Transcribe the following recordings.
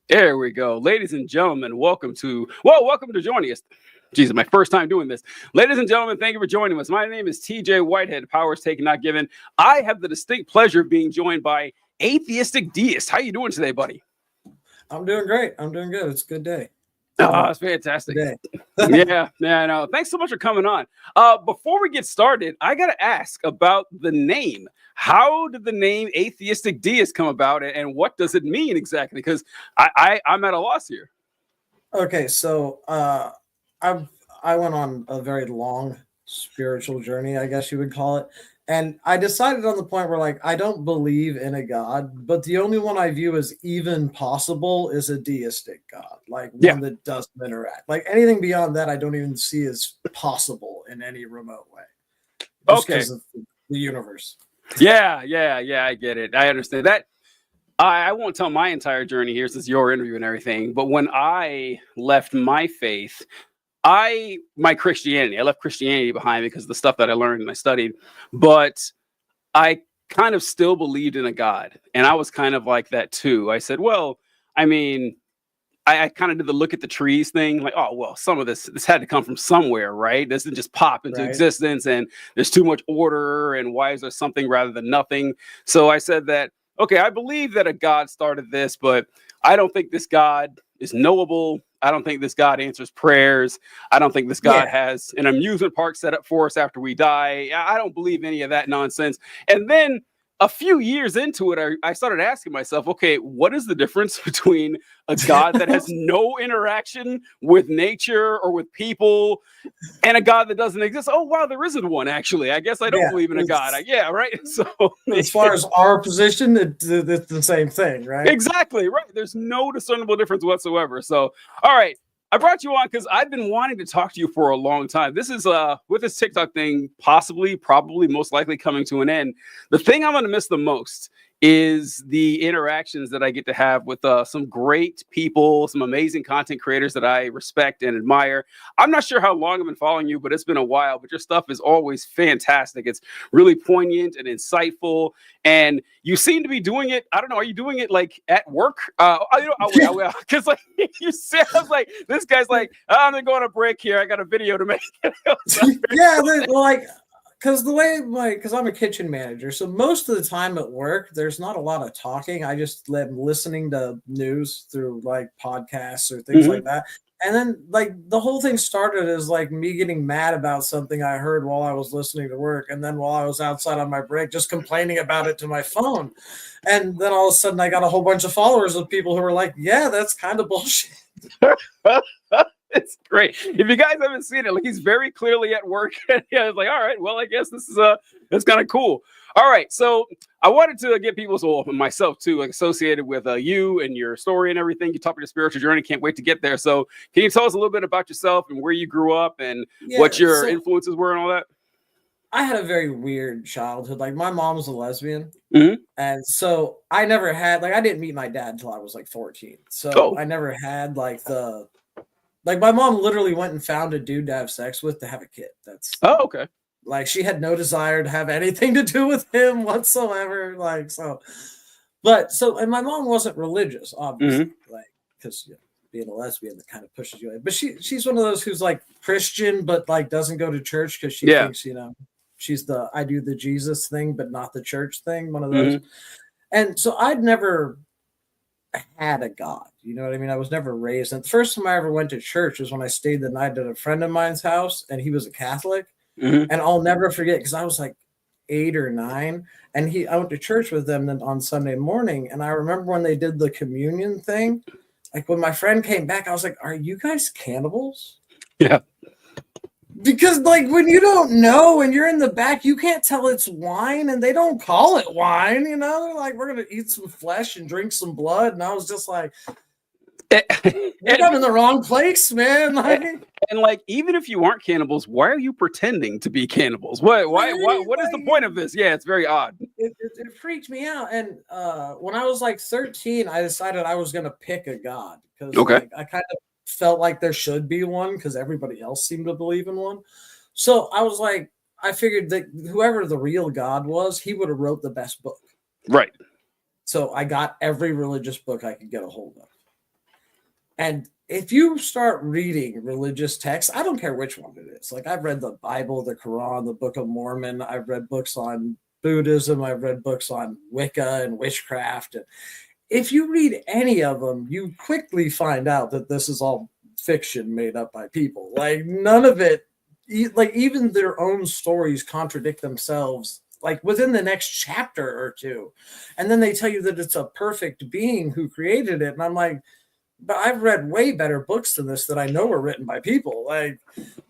There we go. Ladies and gentlemen, welcome to joining us. Jesus, my first time doing this. Ladies and gentlemen, thank you for joining us. My name is TJ Whitehead, powers taken, not given. I have the distinct pleasure of being joined by AtheisticDeist. How you doing today, buddy? I'm doing great. I'm doing good. It's a good day. Oh, it's fantastic. yeah, I know. Thanks so much for coming on. Before we get started, I got to ask about the name. How did the name Atheistic Deist come about, and what does it mean exactly? Because I'm at a loss here. Okay, so I went on a very long spiritual journey, I guess you would call it. And I decided on the point where, like, I don't believe in a God, but the only one I view as even possible is a deistic God, like one that doesn't interact. Like anything beyond that, I don't even see as possible in any remote way. Just because of the universe. Yeah, I get it. I understand that. I won't tell my entire journey here since your interview and everything, but when I left my faith, I left Christianity behind because of the stuff that I learned and I studied, but I kind of still believed in a God. And I was kind of like that too. I said, well, I mean, I kind of did the look at the trees thing, like, oh, well, some of this had to come from somewhere, right? This didn't just pop into existence, and there's too much order, and why is there something rather than nothing? So I said that, okay, I believe that a God started this, but I don't think this God is knowable. I don't think this God answers prayers. I don't think this God has an amusement park set up for us after we die. I don't believe any of that nonsense. And then a few years into it, I started asking myself, okay, what is the difference between a God that has no interaction with nature or with people and a God that doesn't exist? Oh, wow, there isn't one, actually. I guess I don't believe in a God. Right? So as far as our position, it's the same thing, right? Exactly, right. There's no discernible difference whatsoever. So, all right. I brought you on because I've been wanting to talk to you for a long time. This is with this TikTok thing probably most likely coming to an end. The thing I'm going to miss the most is the interactions that I get to have with some great people, some amazing content creators that I respect and admire. I'm not sure how long I've been following you, but it's been a while. But your stuff is always fantastic. It's really poignant and insightful. And you seem to be doing it. I don't know. Are you doing it like at work? Because like you said, I was like, this guy's like, I'm gonna go on a break here. I got a video to make. Because because I'm a kitchen manager, so most of the time at work, there's not a lot of talking. I just am listening to news through like podcasts or things like that. And then like the whole thing started as like me getting mad about something I heard while I was listening to work. And then while I was outside on my break, just complaining about it to my phone. And then all of a sudden I got a whole bunch of followers of people who were like, yeah, that's kind of bullshit. It's great. If you guys haven't seen it, like he's very clearly at work. And I was like, all right, well, I guess this is it's kind of cool. All right, so I wanted to get people, and myself too, like associated with you and your story and everything. You talk about your spiritual journey. Can't wait to get there. So, can you tell us a little bit about yourself and where you grew up and what your influences were and all that? I had a very weird childhood. Like my mom was a lesbian, and so I never had I didn't meet my dad until I was like 14. So I never had my mom literally went and found a dude to have sex with to have a kid. That's okay. Like she had no desire to have anything to do with him whatsoever. And my mom wasn't religious, obviously, because being a lesbian that kind of pushes you away. But she's one of those who's like Christian, but like doesn't go to church because she thinks she's I do the Jesus thing, but not the church thing. One of those. And so I'd never had a God, you know what I mean? I was never raised. And the first time I ever went to church was when I stayed the night at a friend of mine's house, and he was a Catholic. And I'll never forget because I was like 8 or 9, and I went to church with them on Sunday morning. And I remember when they did the communion thing, like when my friend came back, I was like, "Are you guys cannibals?" Yeah. Because like when you don't know and you're in the back, you can't tell it's wine, and they don't call it wine. You know, they're like, "We're gonna eat some flesh and drink some blood," and I was just like, "I'm in the wrong place, man." And like, even if you aren't cannibals, why are you pretending to be cannibals? Why? What is the point of this? Yeah, it's very odd. It freaked me out. And when I was like 13, I decided I was gonna pick a God because I kind of felt like there should be one because everybody else seemed to believe in one. So I was like, I figured that whoever the real God was, he would have wrote the best book. Right. So I got every religious book I could get a hold of. And if you start reading religious texts, I don't care which one it is. Like I've read the Bible, the Quran, the Book of Mormon. I've read books on Buddhism. I've read books on Wicca and witchcraft. And if you read any of them, you quickly find out that this is all fiction made up by people. Like none of it, like even their own stories contradict themselves like within the next chapter or two. And then they tell you that it's a perfect being who created it. And I'm like, but I've read way better books than this that I know were written by people. Like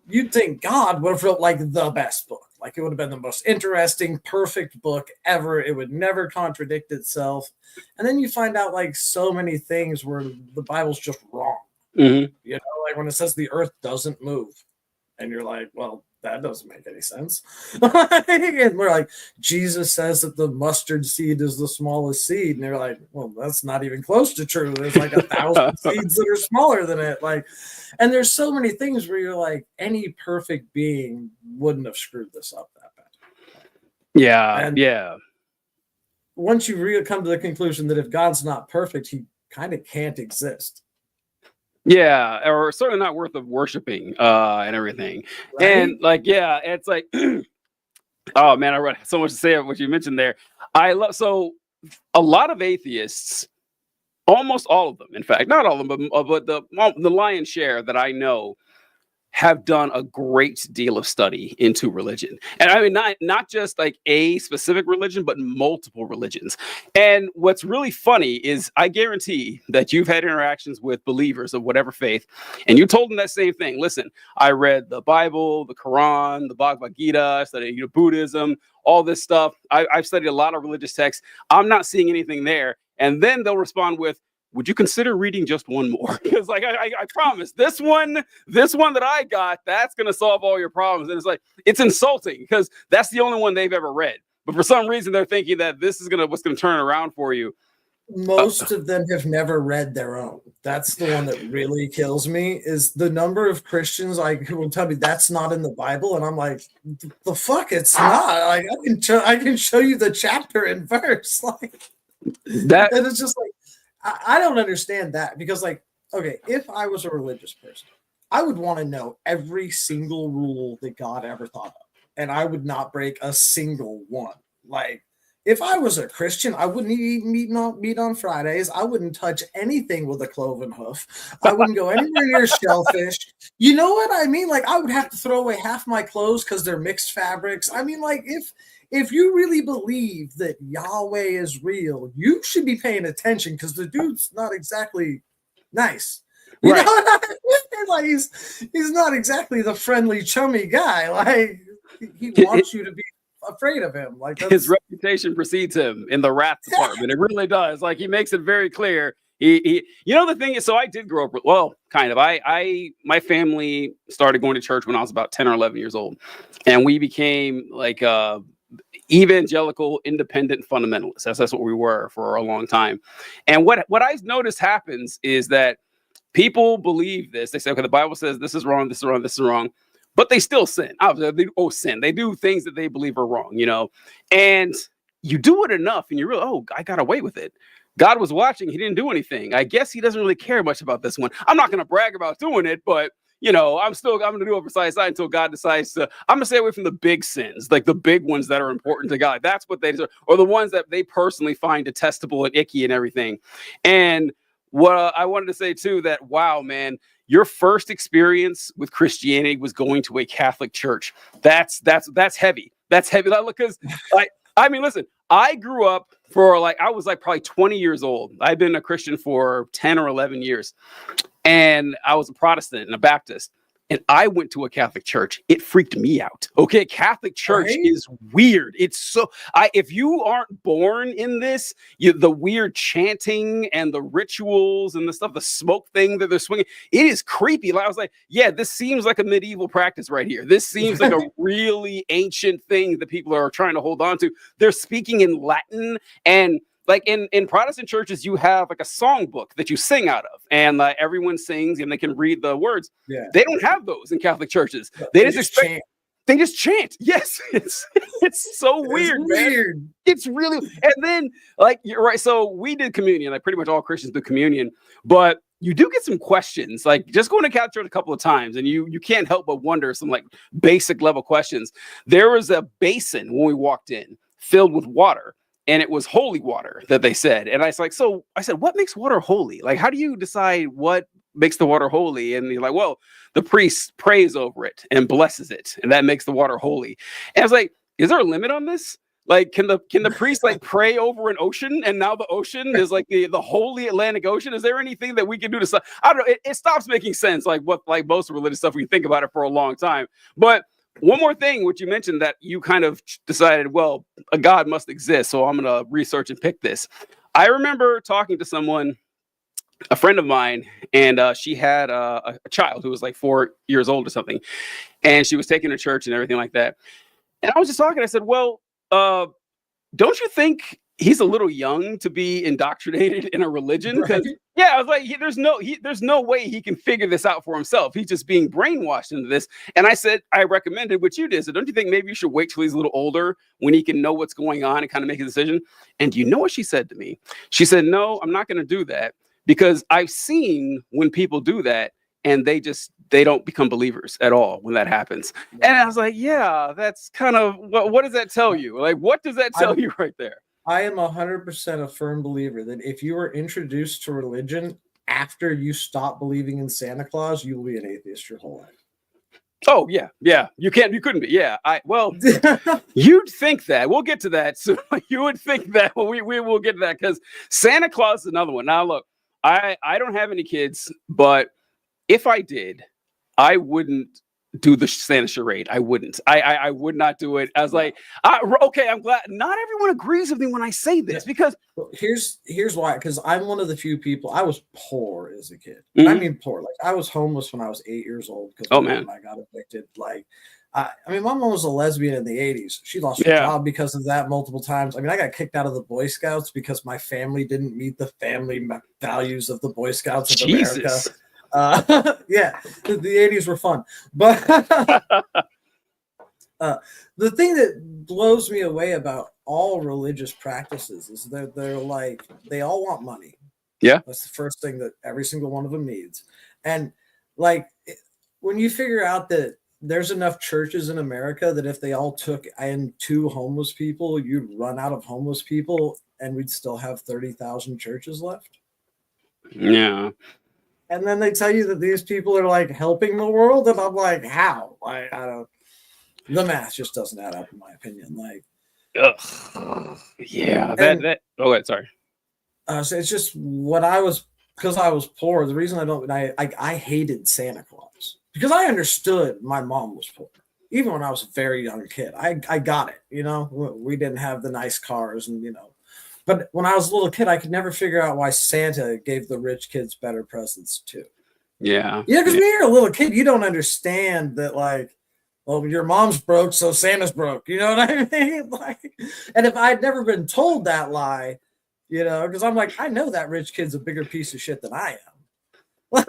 you'd think God would have wrote like the best book. Like it would have been the most interesting, perfect book ever. It would never contradict itself. And then you find out like so many things where the Bible's just wrong. Mm-hmm. You know, like when it says the earth doesn't move. And you're like, well, that doesn't make any sense. And we're like, Jesus says that the mustard seed is the smallest seed. And they're like, well, that's not even close to true. There's like 1,000 seeds that are smaller than it. Like, and there's so many things where you're like, any perfect being wouldn't have screwed this up that bad. Yeah. And yeah. Once you come to the conclusion that if God's not perfect, he kind of can't exist. Yeah, or certainly not worth of worshiping and everything. Right? And like, yeah, it's like, oh man, I read so much to say what you mentioned there. So a lot of atheists, almost all of them, in fact, not all of them, but the lion's share that I know have done a great deal of study into religion. And I mean, not just like a specific religion, but multiple religions. And what's really funny is I guarantee that you've had interactions with believers of whatever faith, and you told them that same thing. Listen, I read the Bible, the Quran, the Bhagavad Gita, I studied Buddhism, all this stuff. I've studied a lot of religious texts. I'm not seeing anything there. And then they'll respond with, would you consider reading just one more? Because like I promise this one that I got, that's gonna solve all your problems. And it's like it's insulting because that's the only one they've ever read. But for some reason they're thinking that this is what's gonna turn around for you. Most of them have never read their own. That's the one that really kills me is the number of Christians who will tell me that's not in the Bible. And I'm like, the fuck, it's not. Like I can show you the chapter and verse. Like that, and it's just like I don't understand that because, like, okay, if I was a religious person, I would want to know every single rule that God ever thought of, and I would not break a single one. Like, if I was a Christian, I wouldn't eat meat on Fridays. I wouldn't touch anything with a cloven hoof. I wouldn't go anywhere near shellfish. You know what I mean? Like, I would have to throw away half my clothes because they're mixed fabrics. I mean, like, if you really believe that Yahweh is real, you should be paying attention because the dude's not exactly nice. You know what I mean? Like he's not exactly the friendly, chummy guy. Like he wants you to be afraid of him. Like his reputation precedes him in the wrath department. It really does. Like he makes it very clear. He you know, the thing is, so I did grow up, well, kind of. My family started going to church when I was about 10 or 11 years old, and we became like evangelical independent fundamentalists. That's what we were for a long time. And what I've noticed happens is that people believe this. They say, okay, the Bible says this is wrong, this is wrong, this is wrong, but they still sin. Sin. They do things that they believe are wrong, you know. And you do it enough and you realize, oh, I got away with it. God was watching. He didn't do anything. I guess he doesn't really care much about this one. I'm not going to brag about doing it, but you know, I'm going to do it for side until God decides to. I'm going to stay away from the big sins, like the big ones that are important to God. That's what they deserve, or the ones that they personally find detestable and icky and everything. And what I wanted to say too, that wow, man, your first experience with Christianity was going to a Catholic church. That's heavy. That's heavy. Because I mean, listen, I grew up I was like probably 20 years old. I've been a Christian for 10 or 11 years. And I was a Protestant and a Baptist. And I went to a Catholic church. It freaked me out. Okay, Catholic church is weird. It's so if you aren't born in this, the weird chanting and the rituals and the stuff, the smoke thing that they're swinging, it is creepy. Like, I was like, yeah, this seems like a medieval practice right here. This seems like a really ancient thing that people are trying to hold on to. They're speaking in Latin, and like in Protestant churches, you have like a songbook that you sing out of, and everyone sings and they can read the words. Yeah. They don't have those in Catholic churches. No, they just chant. They just chant. Yes, it's so weird, man. It's really. And then like you're right. So we did communion. Like pretty much all Christians do communion, but you do get some questions, like just going to Catholic church a couple of times, and you can't help but wonder some like basic level questions. There was a basin when we walked in filled with water, and it was holy water that they said. And I was like, so I said, what makes water holy? Like, how do you decide what makes the water holy? And you're like, well, the priest prays over it and blesses it, and that makes the water holy. And I was like, is there a limit on this? Like, can the priest like pray over an ocean, and now the ocean is like the holy Atlantic Ocean? Is there anything that we can do to stop? I don't know. It stops making sense. Like most religious stuff, we think about it for a long time. But one more thing, which you mentioned, that you kind of decided, well, a God must exist, so I'm going to research and pick this. I remember talking to someone, a friend of mine, and she had a child who was like 4 years old or something, and she was taking to church and everything like that. And I was just talking. I said, well, don't you think he's a little young to be indoctrinated in a religion? Because yeah, I was like, there's no way he can figure this out for himself. He's just being brainwashed into this. And I said, I recommended what you did. So don't you think maybe you should wait till he's a little older, when he can know what's going on and kind of make a decision? And do you know what she said to me? She said, no, I'm not going to do that, because I've seen when people do that, and they don't become believers at all when that happens. And I was like, yeah, that's kind of what does that tell you? Like, what does that tell you right there? I am 100% a firm believer that if you were introduced to religion after you stop believing in Santa Claus, you will be an atheist your whole life. Oh yeah. You couldn't be. Yeah. You'd think that. We'll get to that. So you would think that. Well, we will get to that, because Santa Claus is another one. Now look, I don't have any kids, but if I did, I wouldn't do the Santa charade. I wouldn't. I would not do it. I was like, okay, I'm glad not everyone agrees with me when I say this, because here's why. Because I'm one of the few people. I was poor as a kid. Mm-hmm. I mean, poor. Like, I was homeless when I was 8 years old because I got evicted. Like, I mean, my mom was a lesbian in the 80s. She lost her job because of that multiple times. I mean, I got kicked out of the Boy Scouts because my family didn't meet the family values of the Boy Scouts of America. Yeah, the 80s were fun, but the thing that blows me away about all religious practices is that they're like, they all want money. Yeah, that's the first thing that every single one of them needs. And like, when you figure out that there's enough churches in America that if they all took in 2 homeless people, you'd run out of homeless people, and we'd still have 30,000 churches left. Yeah. And then they tell you that these people are like helping the world, and I'm like, how? I don't. The math just doesn't add up, in my opinion. Like, yeah, that. Oh, wait, sorry. So it's just because I was poor. The reason I hated Santa Claus, because I understood my mom was poor. Even when I was a very young kid, I got it. You know, we didn't have the nice cars, and But when I was a little kid, I could never figure out why Santa gave the rich kids better presents too. Yeah. Yeah, because when you're a little kid, you don't understand that, like, well, your mom's broke, so Santa's broke. You know what I mean? Like, and if I'd never been told that lie, because I'm like, I know that rich kid's a bigger piece of shit than I am.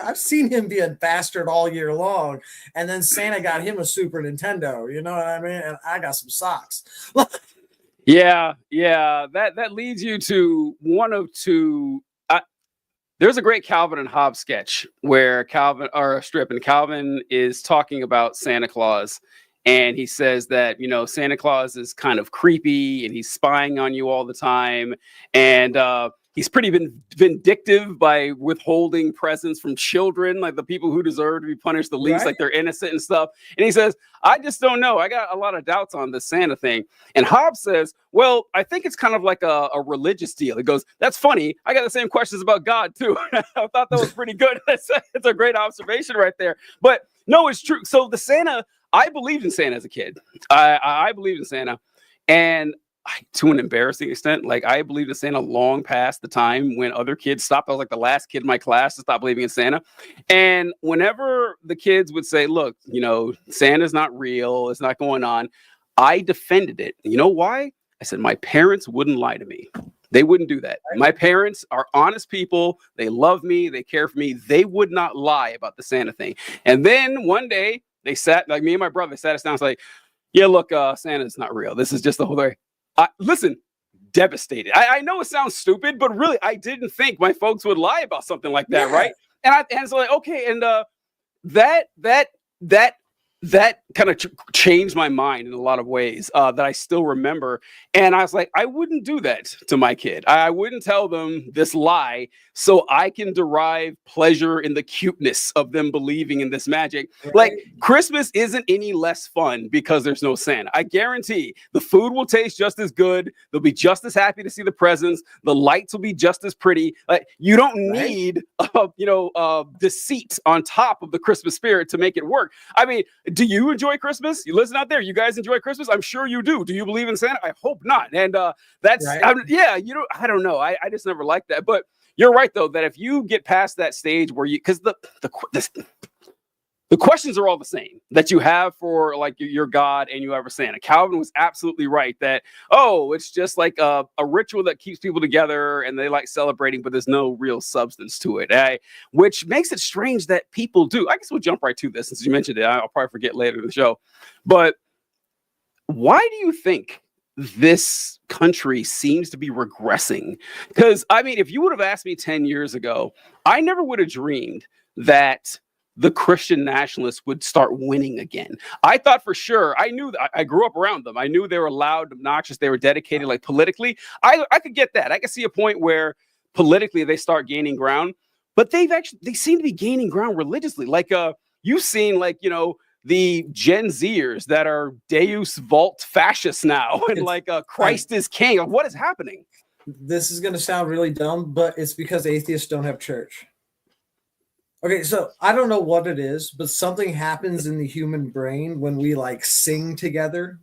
I've seen him be a bastard all year long, and then Santa got him a Super Nintendo. You know what I mean? And I got some socks. Yeah. That leads you to one of two. There's a great Calvin and Hobbes sketch where Calvin is talking about Santa Claus, and he says that Santa Claus is kind of creepy and he's spying on you all the time, and he's pretty vindictive by withholding presents from children, like the people who deserve to be punished the least, like they're innocent and stuff. And he says, I just don't know. I got a lot of doubts on this Santa thing. And Hobbes says, well, I think it's kind of like a religious deal. He goes, that's funny. I got the same questions about God too. I thought that was pretty good. It's a great observation right there. But no, it's true. So the Santa, I believed in Santa as a kid. I believed in Santa. And to an embarrassing extent, like, I believed in Santa long past the time when other kids stopped. I was like the last kid in my class to stop believing in Santa. And whenever the kids would say, look, Santa's not real, it's not going on, I defended it. You know why? I said, my parents wouldn't lie to me. They wouldn't do that. My parents are honest people. They love me. They care for me. They would not lie about the Santa thing. And then one day they sat, like, me and my brother sat us down and was like, yeah, look, Santa's not real. This is just the whole thing. Listen, devastated. I know it sounds stupid, but really, I didn't think my folks would lie about something like that, right? And so like, okay, and that kind of changed my mind in a lot of ways that I still remember. And I was like, I wouldn't do that to my kid. I wouldn't tell them this lie so I can derive pleasure in the cuteness of them believing in this magic. Right. Like, Christmas isn't any less fun because there's no Santa. I guarantee the food will taste just as good. They'll be just as happy to see the presents. The lights will be just as pretty. Like, you don't need, deceit on top of the Christmas spirit to make it work. I mean, do you enjoy Christmas? You listen out there. You guys enjoy Christmas? I'm sure you do. Do you believe in Santa? I hope not. And that's, right. I don't know. I just never liked that. But you're right, though, that if you get past that stage where because the questions are all the same that you have for like your God and you have for Santa. Calvin was absolutely right that, it's just like a ritual that keeps people together and they like celebrating, but there's no real substance to it, which makes it strange that people do. I guess we'll jump right to this since you mentioned it. I'll probably forget later in the show. But why do you think this country seems to be regressing? Because, I mean, if you would have asked me 10 years ago, I never would have dreamed that the Christian nationalists would start winning again. I thought for sure, I knew that I grew up around them. I knew they were loud, obnoxious, they were dedicated, like politically. I could get that. I could see a point where politically they start gaining ground, but they seem to be gaining ground religiously. Like you've seen the Gen Zers that are Deus Vult fascists now and Christ is king. What is happening? This is going to sound really dumb, but it's because atheists don't have church. Okay, so I don't know what it is, but something happens in the human brain when we sing together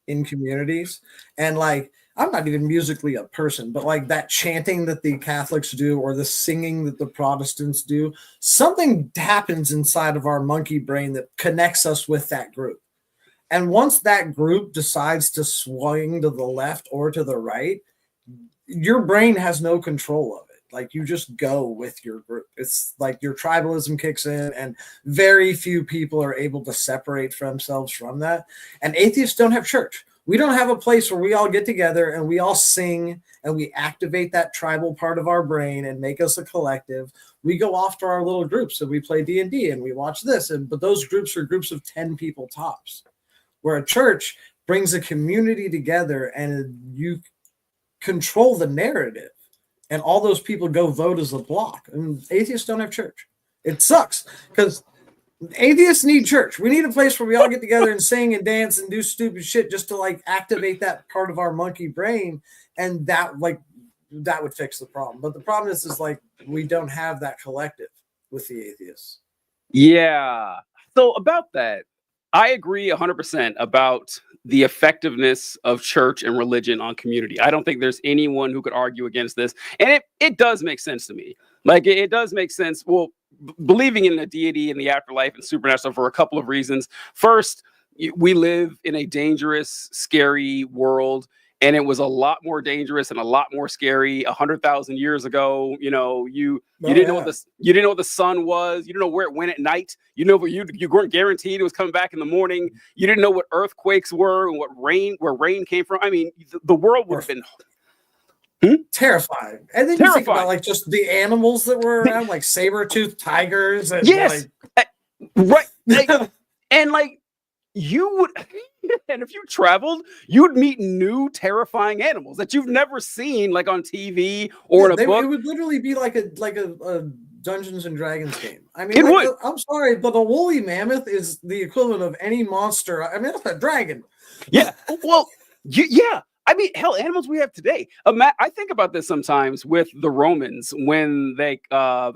in communities. And I'm not even musically a person, but that chanting that the Catholics do or the singing that the Protestants do, something happens inside of our monkey brain that connects us with that group. And once that group decides to swing to the left or to the right, your brain has no control of it. You just go with your group. It's like your tribalism kicks in and very few people are able to separate themselves from that. And atheists don't have church. We don't have a place where we all get together and we all sing and we activate that tribal part of our brain and make us a collective. We go off to our little groups and we play D&D and we watch this. But those groups are groups of 10 people tops, where a church brings a community together and you control the narrative. And all those people go vote as a block. And atheists don't have church. It sucks because atheists need church. We need a place where we all get together and sing and dance and do stupid shit just to activate that part of our monkey brain. And that would fix the problem. But the problem is we don't have that collective with the atheists. Yeah. So about that, I agree 100% about the effectiveness of church and religion on community. I don't think there's anyone who could argue against this. And it does make sense to me. It does make sense. Well, believing in a deity and the afterlife and supernatural for a couple of reasons. First, we live in a dangerous, scary world. And it was a lot more dangerous and a lot more scary 100,000 years ago. You didn't know what the sun was. You didn't know where it went at night. You weren't guaranteed it was coming back in the morning. You didn't know what earthquakes were and where rain came from. I mean, the world would have been terrifying. And then you think about just the animals that were around, like saber-toothed tigers. And right. And you would, and if you traveled, you'd meet new terrifying animals that you've never seen, on TV or in a book. It would literally be like a Dungeons and Dragons game. I mean, it would. I'm sorry, but a woolly mammoth is the equivalent of any monster. I mean, it's a dragon. Yeah. Well, yeah. I mean, hell, animals we have today. I think about this sometimes with the Romans when the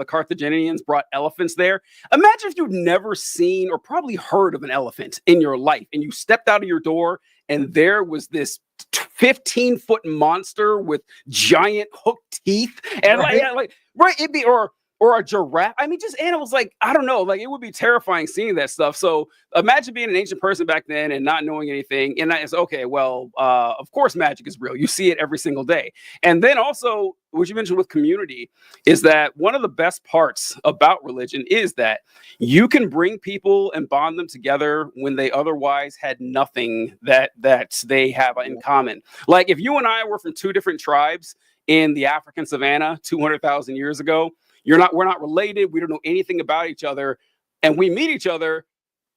Carthaginians brought elephants there. Imagine if you'd never seen or probably heard of an elephant in your life, and you stepped out of your door and there was this 15-foot monster with giant hooked teeth, and it'd be or or a giraffe. I mean, just animals, like, I don't know, like, it would be terrifying seeing that stuff. So imagine being an ancient person back then and not knowing anything. And it's okay, well, of course magic is real. You see it every single day. And then also, what you mentioned with community is that one of the best parts about religion is that you can bring people and bond them together when they otherwise had nothing that they have in common. Like if you and I were from two different tribes in the African savannah 200,000 years ago, we're not related. We don't know anything about each other, and we meet each other.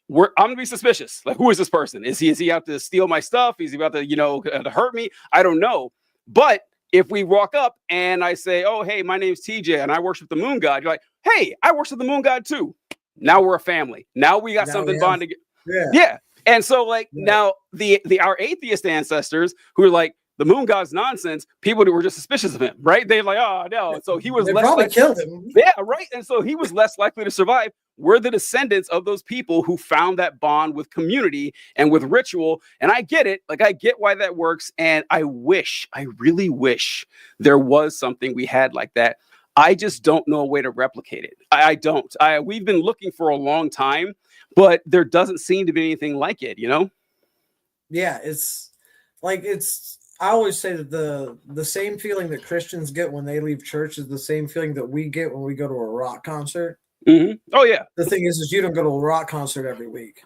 I'm gonna be suspicious. Like, who is this person? Is he out to steal my stuff? Is he about to, to hurt me? I don't know. But if we walk up and I say, oh, hey, my name's TJ and I worship the moon god, you're like, hey, I worship the moon god too. Now we're a family. Now we got something bonded. Yeah. And so now our atheist ancestors who are like, the moon god's nonsense, people who were just suspicious of him, right? They're like, oh no. So he was probably killed him. Yeah, right. And so he was less likely to survive. We're the descendants of those people who found that bond with community and with ritual. And I get it. Like, I get why that works. And I really wish there was something we had like that. I just don't know a way to replicate it. I don't. We've been looking for a long time, but there doesn't seem to be anything like it, Yeah, I always say that the same feeling that Christians get when they leave church is the same feeling that we get when we go to a rock concert. Mm-hmm. Oh yeah. The thing is you don't go to a rock concert every week.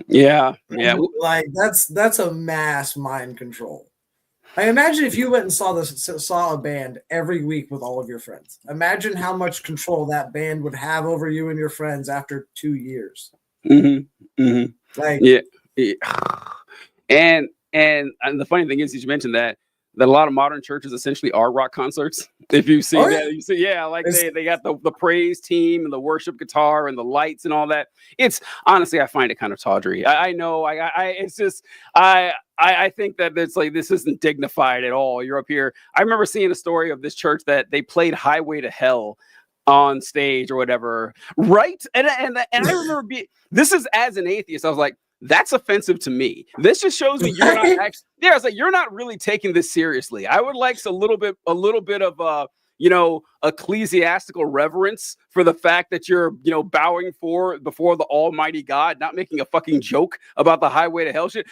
Yeah. Like that's a mass mind control. I imagine if you went and saw a band every week with all of your friends. Imagine how much control that band would have over you and your friends after 2 years. Mm-hmm. Mm-hmm. Like And the funny thing is, you mentioned that a lot of modern churches essentially are rock concerts. If you see that, you see, like they got the praise team and the worship guitar and the lights and all that. It's honestly, I find it kind of tawdry. I know. It's just I think that it's like, this isn't dignified at all. You're up here. I remember seeing a story of this church that they played Highway to Hell on stage or whatever, right? And I remember this is, as an atheist, I was like, that's offensive to me. This just shows me you're not actually. Yeah, it's like you're not really taking this seriously. I would like a little bit of ecclesiastical reverence for the fact that you're bowing before the Almighty God, not making a fucking joke about the highway to hell shit.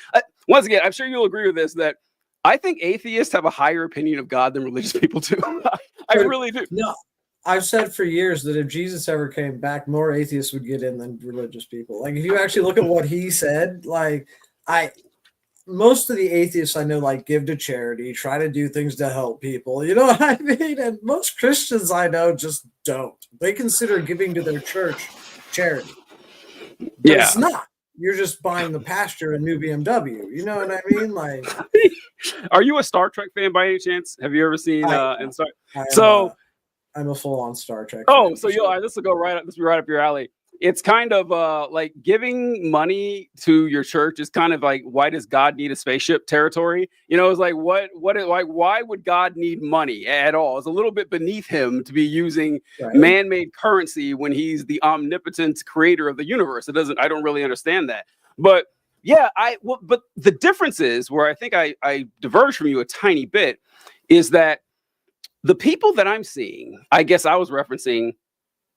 Once again, I'm sure you'll agree with this, that I think atheists have a higher opinion of God than religious people do. I really do. No. I've said for years that if Jesus ever came back, more atheists would get in than religious people. Like, if you actually look at what he said, most of the atheists I know, give to charity, try to do things to help people. You know what I mean? And most Christians I know just don't. They consider giving to their church charity. But it's not. You're just buying the pasture a new BMW. You know what I mean? Are you a Star Trek fan by any chance? Have you ever seen? I'm a full-on Star Trek. Oh, so this will go right. This will be right up your alley. It's kind of like giving money to your church is kind of like, why does God need a spaceship territory? It's like, why would God need money at all? It's a little bit beneath him to be using man-made currency when he's the omnipotent creator of the universe. I don't really understand that. But yeah, but the difference is, where I think I diverge from you a tiny bit, is that the people that I'm seeing, I guess I was referencing,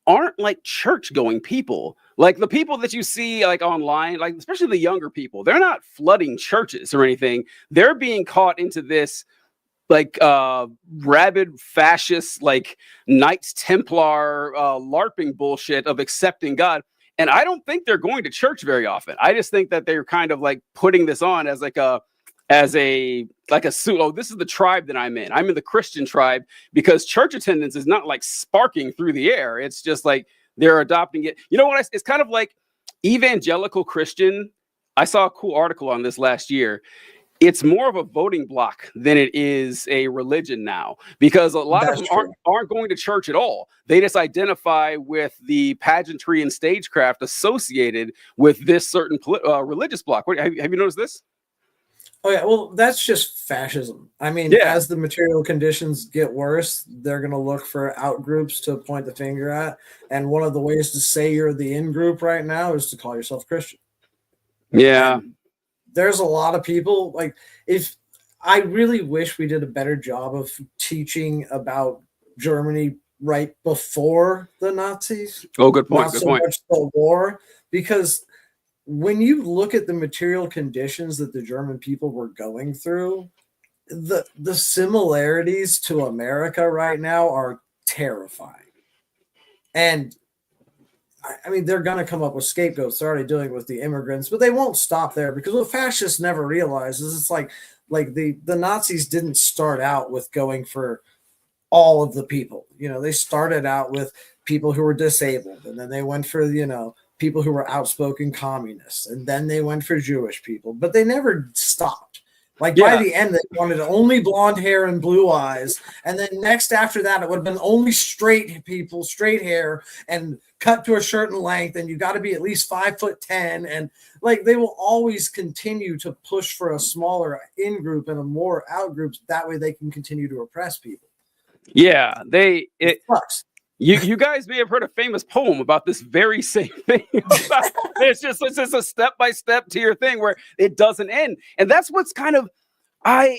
aren't like church going people. Like the people that you see online, especially the younger people, they're not flooding churches or anything. They're being caught into this rabid fascist, Knights Templar LARPing bullshit of accepting God. And I don't think they're going to church very often. I just think that they're kind of putting this on as a suit. Oh, this is the tribe that I'm in. I'm in the Christian tribe, because church attendance is not sparking through the air. It's just they're adopting it. You know what? It's kind of like evangelical Christian. I saw a cool article on this last year. It's more of a voting block than it is a religion now, because a lot of them aren't going to church at all. They just identify with the pageantry and stagecraft associated with this certain religious block. Have you noticed this? Oh yeah, well, that's just fascism. I mean, as the material conditions get worse, they're going to look for out groups to point the finger at. And one of the ways to say you're the in group right now is to call yourself Christian. Yeah. And there's a lot of people, I really wish we did a better job of teaching about Germany right before the Nazis. Oh, good point. Not Good so point. much the war, because when you look at the material conditions that the German people were going through, the similarities to America right now are terrifying. And I mean, they're going to come up with scapegoats. They're already doing it with the immigrants, but they won't stop there, because what fascists never realize is it's like the Nazis didn't start out with going for all of the people. You know, they started out with people who were disabled, and then they went for, you know, people who were outspoken communists, and then they went for Jewish people, but they never stopped. Like by the end, they wanted only blonde hair and blue eyes. And then next after that, it would have been only straight people, straight hair, and cut to a certain length. And you got to be at least 5'10". And like, they will always continue to push for a smaller in group and a more out groups. That way they can continue to oppress people. Yeah, it sucks. You guys may have heard a famous poem about this very same thing. It's just a step-by-step to your thing where it doesn't end. And that's what's kind of, I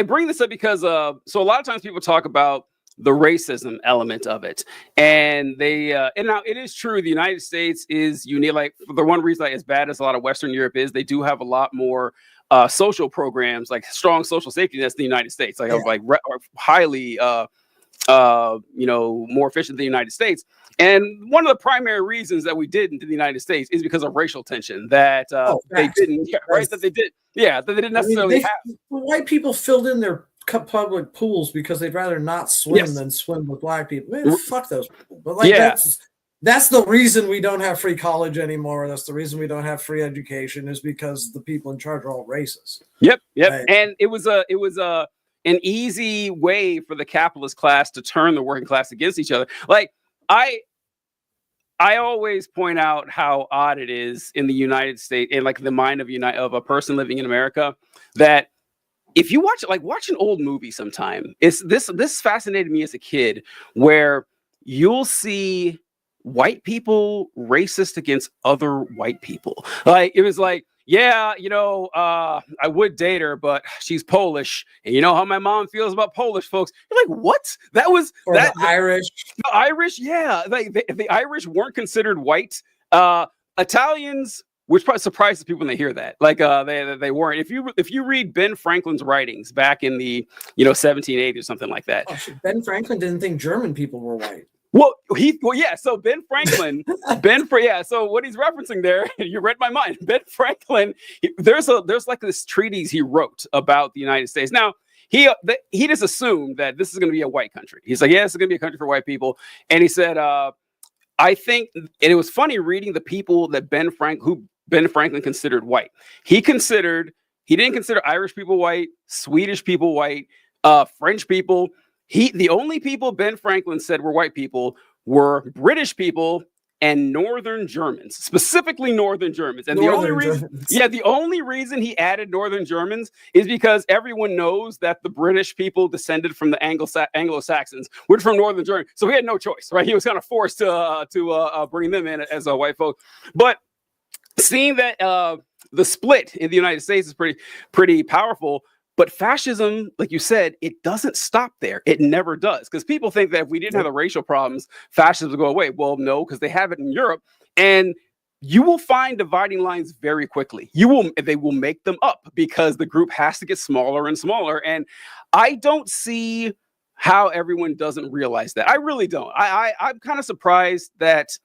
bring this up because so a lot of times people talk about the racism element of it. And and now it is true, the United States is unique. Like, the one reason, like, as bad as a lot of Western Europe is, they do have a lot more social programs, like strong social safety nets, in the United States, like highly more efficient than the United States. And one of the primary reasons that we didn't in the United States is because of racial tension that they didn't, that they didn't necessarily have. White people filled in their public pools because they'd rather not swim than swim with black people. Man, fuck those people. But like, that's the reason we don't have free college anymore. That's the reason we don't have free education, is because the people in charge are all racist. Yep. Right? And it was an easy way for the capitalist class to turn the working class against each other. Like, I always point out how odd it is in the United States, and like the mind of a person living in America, that if you watch an old movie sometime, this fascinated me as a kid, where you'll see white people racist against other white people. Like, it was like, I would date her, but she's Polish, and you know how my mom feels about Polish folks. You're like, what? That was the Irish. The Irish, like the Irish weren't considered white. Italians, which probably surprises people when they hear that. Like, they weren't. If you read Ben Franklin's writings back in the 1780s or something like that. Oh, Ben Franklin didn't think German people were white. So Ben Franklin, so what he's referencing there, you read my mind. Ben Franklin, there's like this treatise he wrote about the United States. Now, he just assumed that this is going to be a white country. He's like, this is going to be a country for white people. And he said, I think, and it was funny reading the people that Ben Franklin considered white. He didn't consider Irish people white, Swedish people white, French people. The only people Ben Franklin said were white people were British people and Northern Germans, specifically Northern Germans. And the only reason he added Northern Germans is because everyone knows that the British people descended from the Anglo-Saxons, which from Northern Germany. So he had no choice, right? He was kind of forced to bring them in as a white folk. But seeing that the split in the United States is pretty powerful. But fascism, like you said, it doesn't stop there. It never does. Because people think that if we didn't have the racial problems, fascism would go away. Well, no, because they have it in Europe. And you will find dividing lines very quickly. They will make them up because the group has to get smaller and smaller. And I don't see how everyone doesn't realize that. I really don't. I'm kind of surprised that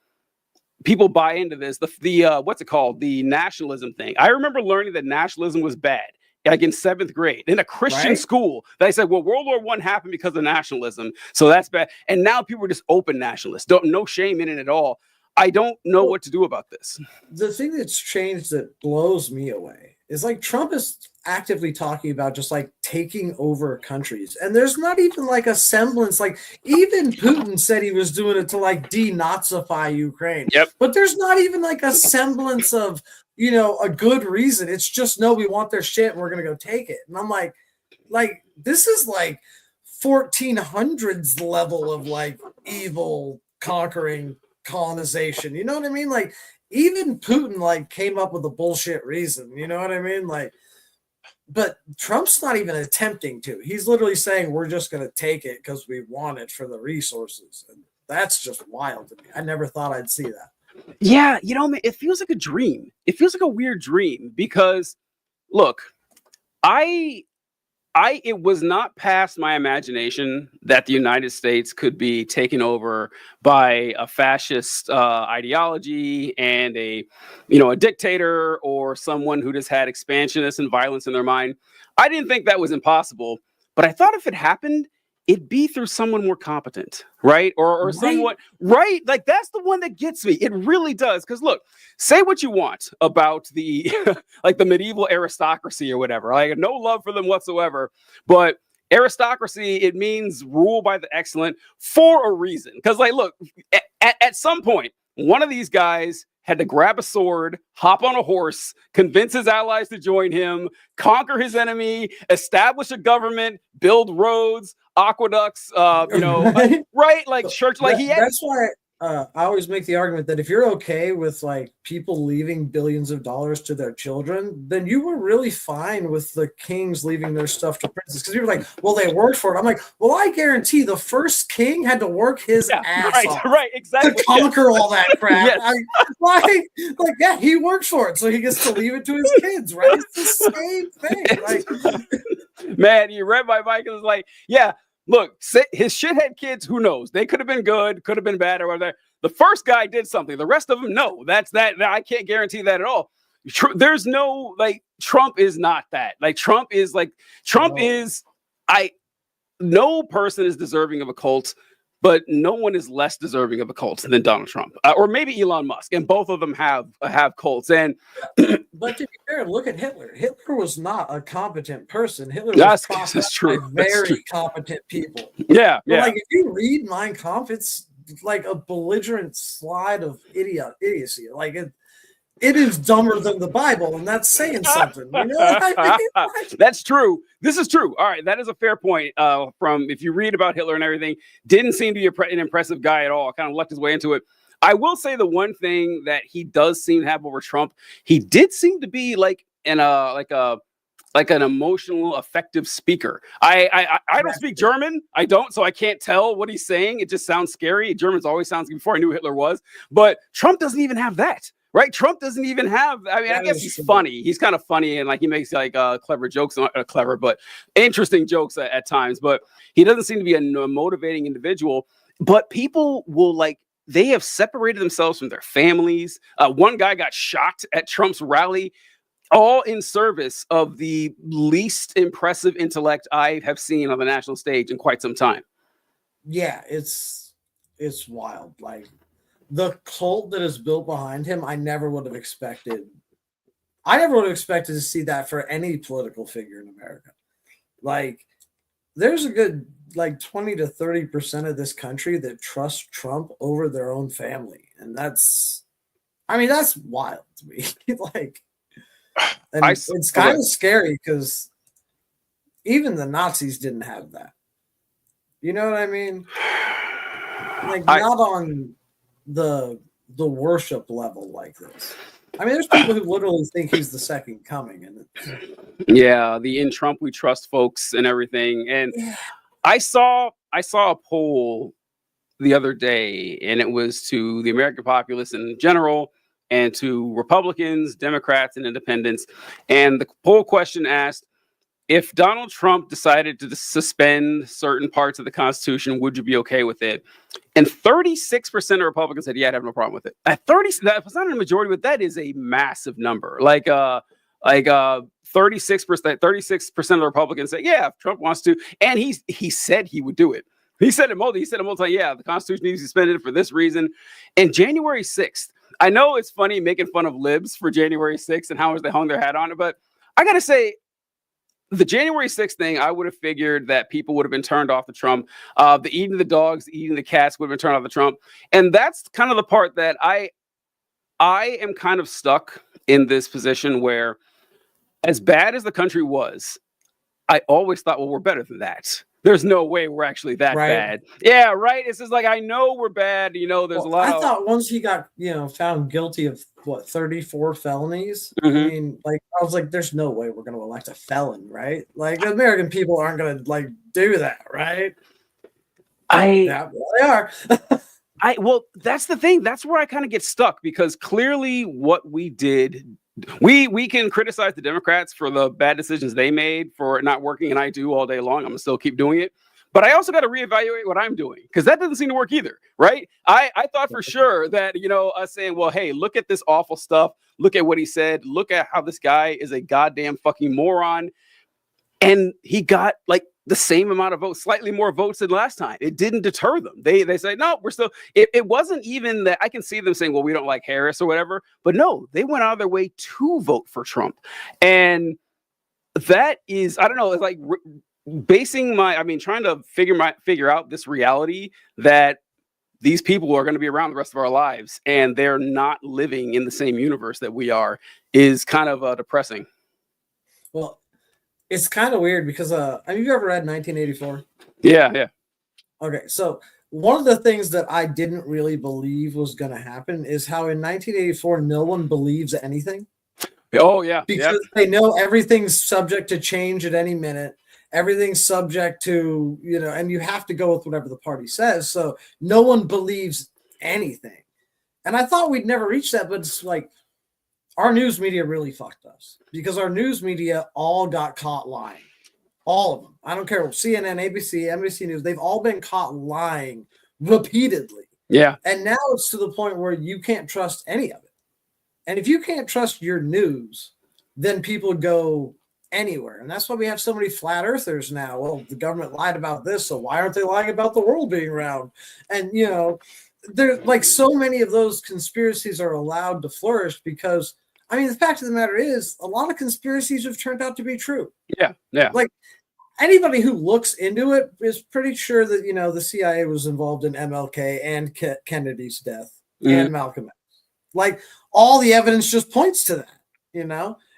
people buy into this. What's it called? The nationalism thing. I remember learning that nationalism was bad, like in 7th grade in a Christian school. They said, well, World War I happened because of nationalism, so that's bad. And now people are just open nationalists. No shame in it at all. I don't know what to do about this. The thing that's changed that blows me away is, like, Trump is actively talking about just like taking over countries, and there's not even like a semblance. Like, even Putin said he was doing it to like denazify Ukraine. But there's not even like a semblance of a good reason. It's just, no, we want their shit and we're gonna go take it. And I'm like this is like 1400s level of like evil conquering colonization. You know what I mean? Like, even Putin like came up with a bullshit reason. You know what I mean? Like, but Trump's not even attempting to. He's literally saying we're just going to take it because we want it for the resources. And that's just wild to me. I never thought I'd see that. Yeah, man, it feels like a dream. It feels like a weird dream because, look, it was not past my imagination that the United States could be taken over by a fascist ideology and a dictator or someone who just had expansionist and violence in their mind. I didn't think that was impossible, but I thought if it happened, it'd be through someone more competent, right? Or Right. someone, right? Like that's the one that gets me. It really does. Because look, say what you want about the like the medieval aristocracy or whatever. I have no love for them whatsoever. But aristocracy, it means rule by the excellent for a reason. Because like, look, at some point, one of these guys had to grab a sword, hop on a horse, convince his allies to join him, conquer his enemy, establish a government, build roads, aqueducts, right? Like church, like That's why I always make the argument that if you're okay with like people leaving billions of dollars to their children, then you were really fine with the kings leaving their stuff to princes. Because you're like, well, they worked for it. I'm like, well, I guarantee the first king had to work his ass off exactly to conquer all that crap. Yes. Yeah, he works for it, so he gets to leave it to his kids, right? It's the same thing. Like, man, you read my mic and was like, yeah. Look, his shithead kids, who knows? They could have been good, could have been bad, or whatever. The first guy did something. The rest of them, no. That's that. I can't guarantee that at all. There's no, like, Trump is not that. Like, Trump is, no person is deserving of a cult, but no one is less deserving of a cult than Donald Trump. Or maybe Elon Musk. And both of them have cults. And but to be fair, look at Hitler. Hitler was not a competent person. Hitler was very competent people. Yeah. Like if you read Mein Kampf, it's like a belligerent slide of idiocy. Like it is dumber than the Bible, and that's saying something. You know what I mean? That's true. This is true. All right, that is a fair point. From if you read about Hitler and everything, didn't seem to be an impressive guy at all. Kind of lucked his way into it. I will say the one thing that he does seem to have over Trump, he did seem to be like an emotional, effective speaker. I don't speak German. I don't, so I can't tell what he's saying. It just sounds scary. German's always sounds before I knew who Hitler was, but Trump doesn't even have that. Right, Trump doesn't even have. I mean, I guess he's funny. He's kind of funny, and like he makes like clever jokes, not clever, but interesting jokes at times. But he doesn't seem to be a motivating individual. But people will they have separated themselves from their families. One guy got shot at Trump's rally, all in service of the least impressive intellect I have seen on the national stage in quite some time. Yeah, it's wild. Like. The cult that is built behind him, I never would have expected. I never would have expected to see that for any political figure in America. Like, there's a good 20 to 30% of this country that trust Trump over their own family, and that's wild to me. It's kind of scary because even the Nazis didn't have that. You know what I mean? Not on the worship level like this. I mean, there's people who literally think he's the second coming, and the in Trump we trust folks and everything. And I saw a poll the other day, and it was to the American populace in general and to Republicans, Democrats, and independents. And the poll question asked, if Donald Trump decided to suspend certain parts of the Constitution, would you be okay with it? And 36% of Republicans said, yeah, I'd have no problem with it. At 30, that's not a majority, but that is a massive number. 36% of the Republicans say, yeah, if Trump wants to. And he said he would do it. He said it multiple times, yeah, the Constitution needs to be suspended for this reason. And January 6th, I know it's funny making fun of libs for January 6th and how much they hung their hat on it, but I got to say, the January 6th thing, I would have figured that people would have been turned off to Trump. The eating the dogs, eating the cats would have been turned off to Trump. And that's kind of the part that I am kind of stuck in this position where, as bad as the country was, I always thought, well, we're better than that. There's no way we're actually that bad. Yeah, right. It's just like, I know we're bad. You know, there's a lot I thought once he got, found guilty of 34 felonies. I mean, like, I was like, there's no way we're going to elect a felon, right? Like, the American people aren't going to like do that, right? Yeah, they are. Well, that's the thing. That's where I kind of get stuck, because clearly what we did, we can criticize the Democrats for the bad decisions they made for it not working, and I do all day long. I'm gonna still keep doing it. But I also got to reevaluate what I'm doing, because that doesn't seem to work either, right? I thought for sure that, us saying, well, hey, look at this awful stuff. Look at what he said. Look at how this guy is a goddamn fucking moron. And he got like the same amount of votes, slightly more votes than last time. It didn't deter them. They say, no, we're still, it wasn't even that. I can see them saying, well, we don't like Harris or whatever, but no, they went out of their way to vote for Trump. And that is, I don't know, it's like trying to figure out this reality that these people are going to be around the rest of our lives and they're not living in the same universe that we are, is kind of depressing. Well, it's kind of weird because have you ever read 1984? Yeah. Okay, so one of the things that I didn't really believe was going to happen is how in 1984 no one believes anything. Oh yeah, because they know everything's subject to change at any minute. Everything's subject to, and you have to go with whatever the party says. So no one believes anything. And I thought we'd never reach that, but it's like, our news media really fucked us, because our news media all got caught lying. All of them. I don't care. CNN, ABC, NBC News, they've all been caught lying repeatedly. Yeah. And now it's to the point where you can't trust any of it. And if you can't trust your news, then people go anywhere. And that's why we have so many flat earthers now. Well, the government lied about this, so why aren't they lying about the world being round? And, there's like so many of those conspiracies are allowed to flourish because, the fact of the matter is a lot of conspiracies have turned out to be true. Yeah. Like anybody who looks into it is pretty sure that, the CIA was involved in MLK and Kennedy's death and Malcolm X. Like all the evidence just points to that,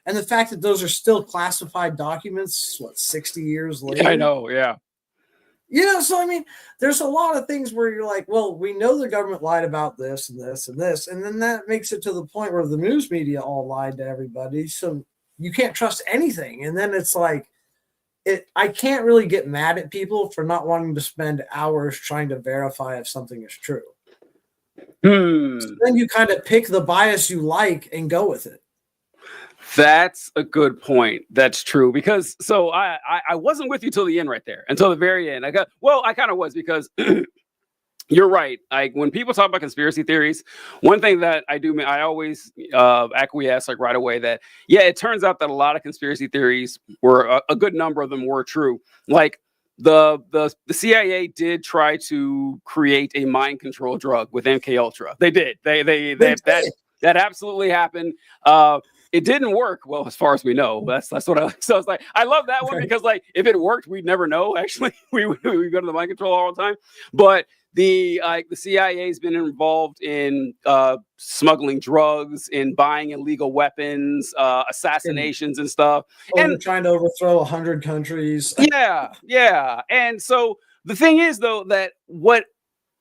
and the fact that those are still classified documents, 60 years later? I know. Yeah. So there's a lot of things where you're like, well, we know the government lied about this and this and this, and then that makes it to the point where the news media all lied to everybody, so you can't trust anything. And then it's like, I can't really get mad at people for not wanting to spend hours trying to verify if something is true. So then you kind of pick the bias you like and go with it. That's a good point. That's true. Because I wasn't with you till the end right there, until the very end. I kind of was, because you're right. Like when people talk about conspiracy theories, one thing that I always acquiesce like right away that, yeah, it turns out that a lot of conspiracy theories were, a good number of them were true. Like the CIA did try to create a mind control drug with MK Ultra. They did. That absolutely happened. It didn't work well, as far as we know. That's what so it's like, I love that one, because like if it worked, we'd never know. Actually, we go to the mind control all the time. But the CIA's been involved in smuggling drugs, in buying illegal weapons, assassinations and stuff, and trying to overthrow 100 countries. Yeah. And so the thing is, though, that what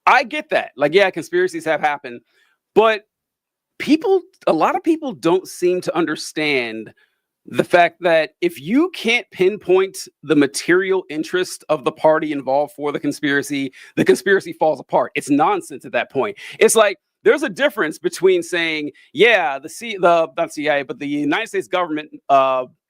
I get that, like, yeah, conspiracies have happened, but a lot of people don't seem to understand the fact that if you can't pinpoint the material interest of the party involved for the conspiracy falls apart. It's nonsense at that point. It's like, there's a difference between saying, yeah, not CIA, but the United States government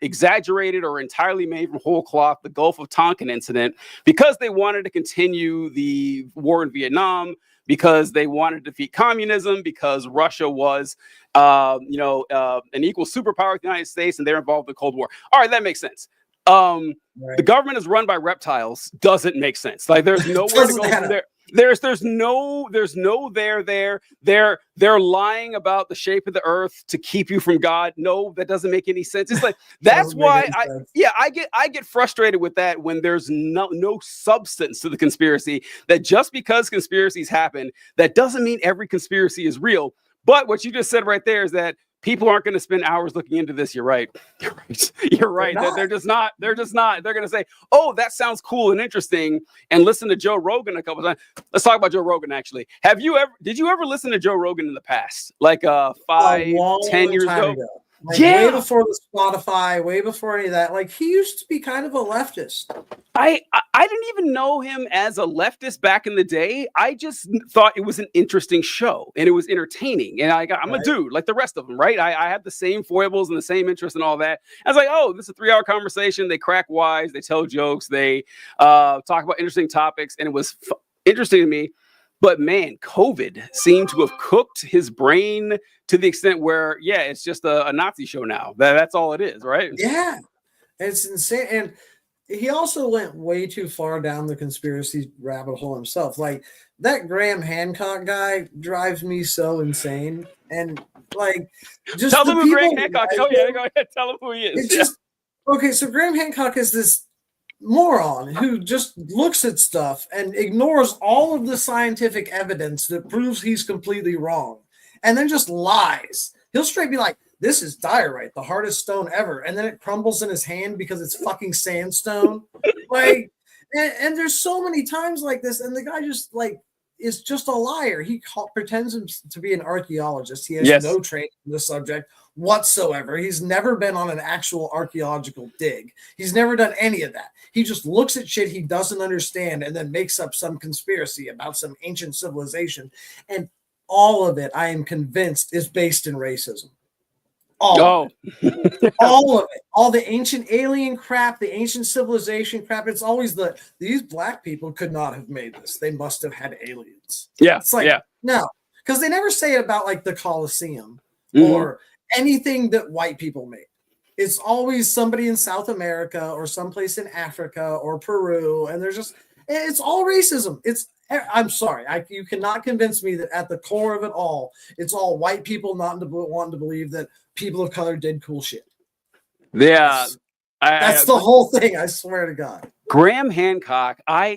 exaggerated or entirely made from whole cloth the Gulf of Tonkin incident because they wanted to continue the war in Vietnam, because they wanted to defeat communism, because Russia was, an equal superpower with the United States, and they're involved in the Cold War. All right, that makes sense. Right. The government is run by reptiles. Doesn't make sense. Like there's nowhere to go from there. There's no there. They're lying about the shape of the earth to keep you from God. No, that doesn't make any sense. It's like that's why I get frustrated with that when there's no substance to the conspiracy. That just because conspiracies happen, that doesn't mean every conspiracy is real. But what you just said right there is that people aren't going to spend hours looking into this. You're right. You're right. You're right. They're just not. They're going to say, oh, that sounds cool and interesting, and listen to Joe Rogan a couple times. Let's talk about Joe Rogan, actually. Did you ever listen to Joe Rogan in the past? Like 5-10 years ago? Like way before the Spotify, way before any of that. Like he used to be kind of a leftist. I didn't even know him as a leftist back in the day. I just thought it was an interesting show and it was entertaining. And I'm a dude like the rest of them, right? I have the same foibles and the same interests and all that. I was like, oh, this is a 3-hour conversation. They crack wise, they tell jokes, they talk about interesting topics, and it was interesting to me. But man, COVID seemed to have cooked his brain to the extent where, it's just a Nazi show now. That's all it is, right? Yeah, it's insane. And he also went way too far down the conspiracy rabbit hole himself. Like that Graham Hancock guy drives me so insane. And like, just tell them who Graham Hancock is. Oh yeah, go ahead. Tell them who he is. It's just okay. So Graham Hancock is this moron who just looks at stuff and ignores all of the scientific evidence that proves he's completely wrong, and then just lies. He'll straight be like, this is diorite, the hardest stone ever, and then it crumbles in his hand because it's fucking sandstone. Like, and there's so many times like this, and the guy just like is just a liar. He pretends to be an archaeologist. He has no training in the subject whatsoever. He's never been on an actual archaeological dig. He's never done any of that. He just looks at shit he doesn't understand and then makes up some conspiracy about some ancient civilization. And all of it, I am convinced, is based in racism. All of it. All the ancient alien crap, the ancient civilization crap. It's always these black people could not have made this. They must have had aliens. Yeah. It's like, no, because they never say it about like the Colosseum or anything that white people made. It's always somebody in South America or someplace in Africa or Peru. And it's all racism. I'm sorry. You cannot convince me that at the core of it all, it's all white people not wanting to believe that people of color did cool shit. Yeah. That's the whole thing. I swear to God. Graham Hancock, but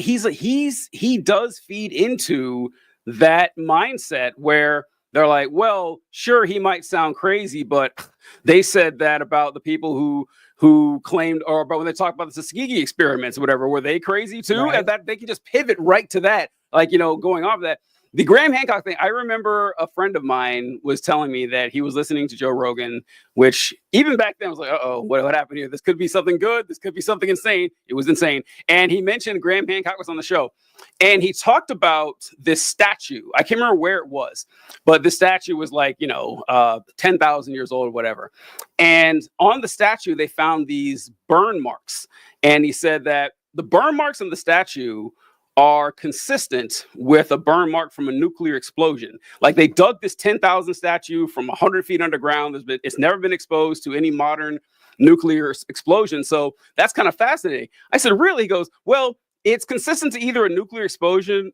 he does feed into that mindset where they're like, well, sure, he might sound crazy, but they said that about the people who claimed, or about when they talk about the Tuskegee experiments or whatever, were they crazy too? Right. And that they can just pivot right to that, like, going off of that. The Graham Hancock thing, I remember a friend of mine was telling me that he was listening to Joe Rogan, which even back then I was like, uh-oh, what happened here? This could be something good. This could be something insane. It was insane. And he mentioned Graham Hancock was on the show. And he talked about this statue. I can't remember where it was, but the statue was like, 10,000 years old or whatever. And on the statue, they found these burn marks. And he said that the burn marks on the statue are consistent with a burn mark from a nuclear explosion. Like they dug this 10,000 statue from 100 feet underground. It's never been exposed to any modern nuclear explosion. So that's kind of fascinating. I said, really? He goes, well, it's consistent to either a nuclear explosion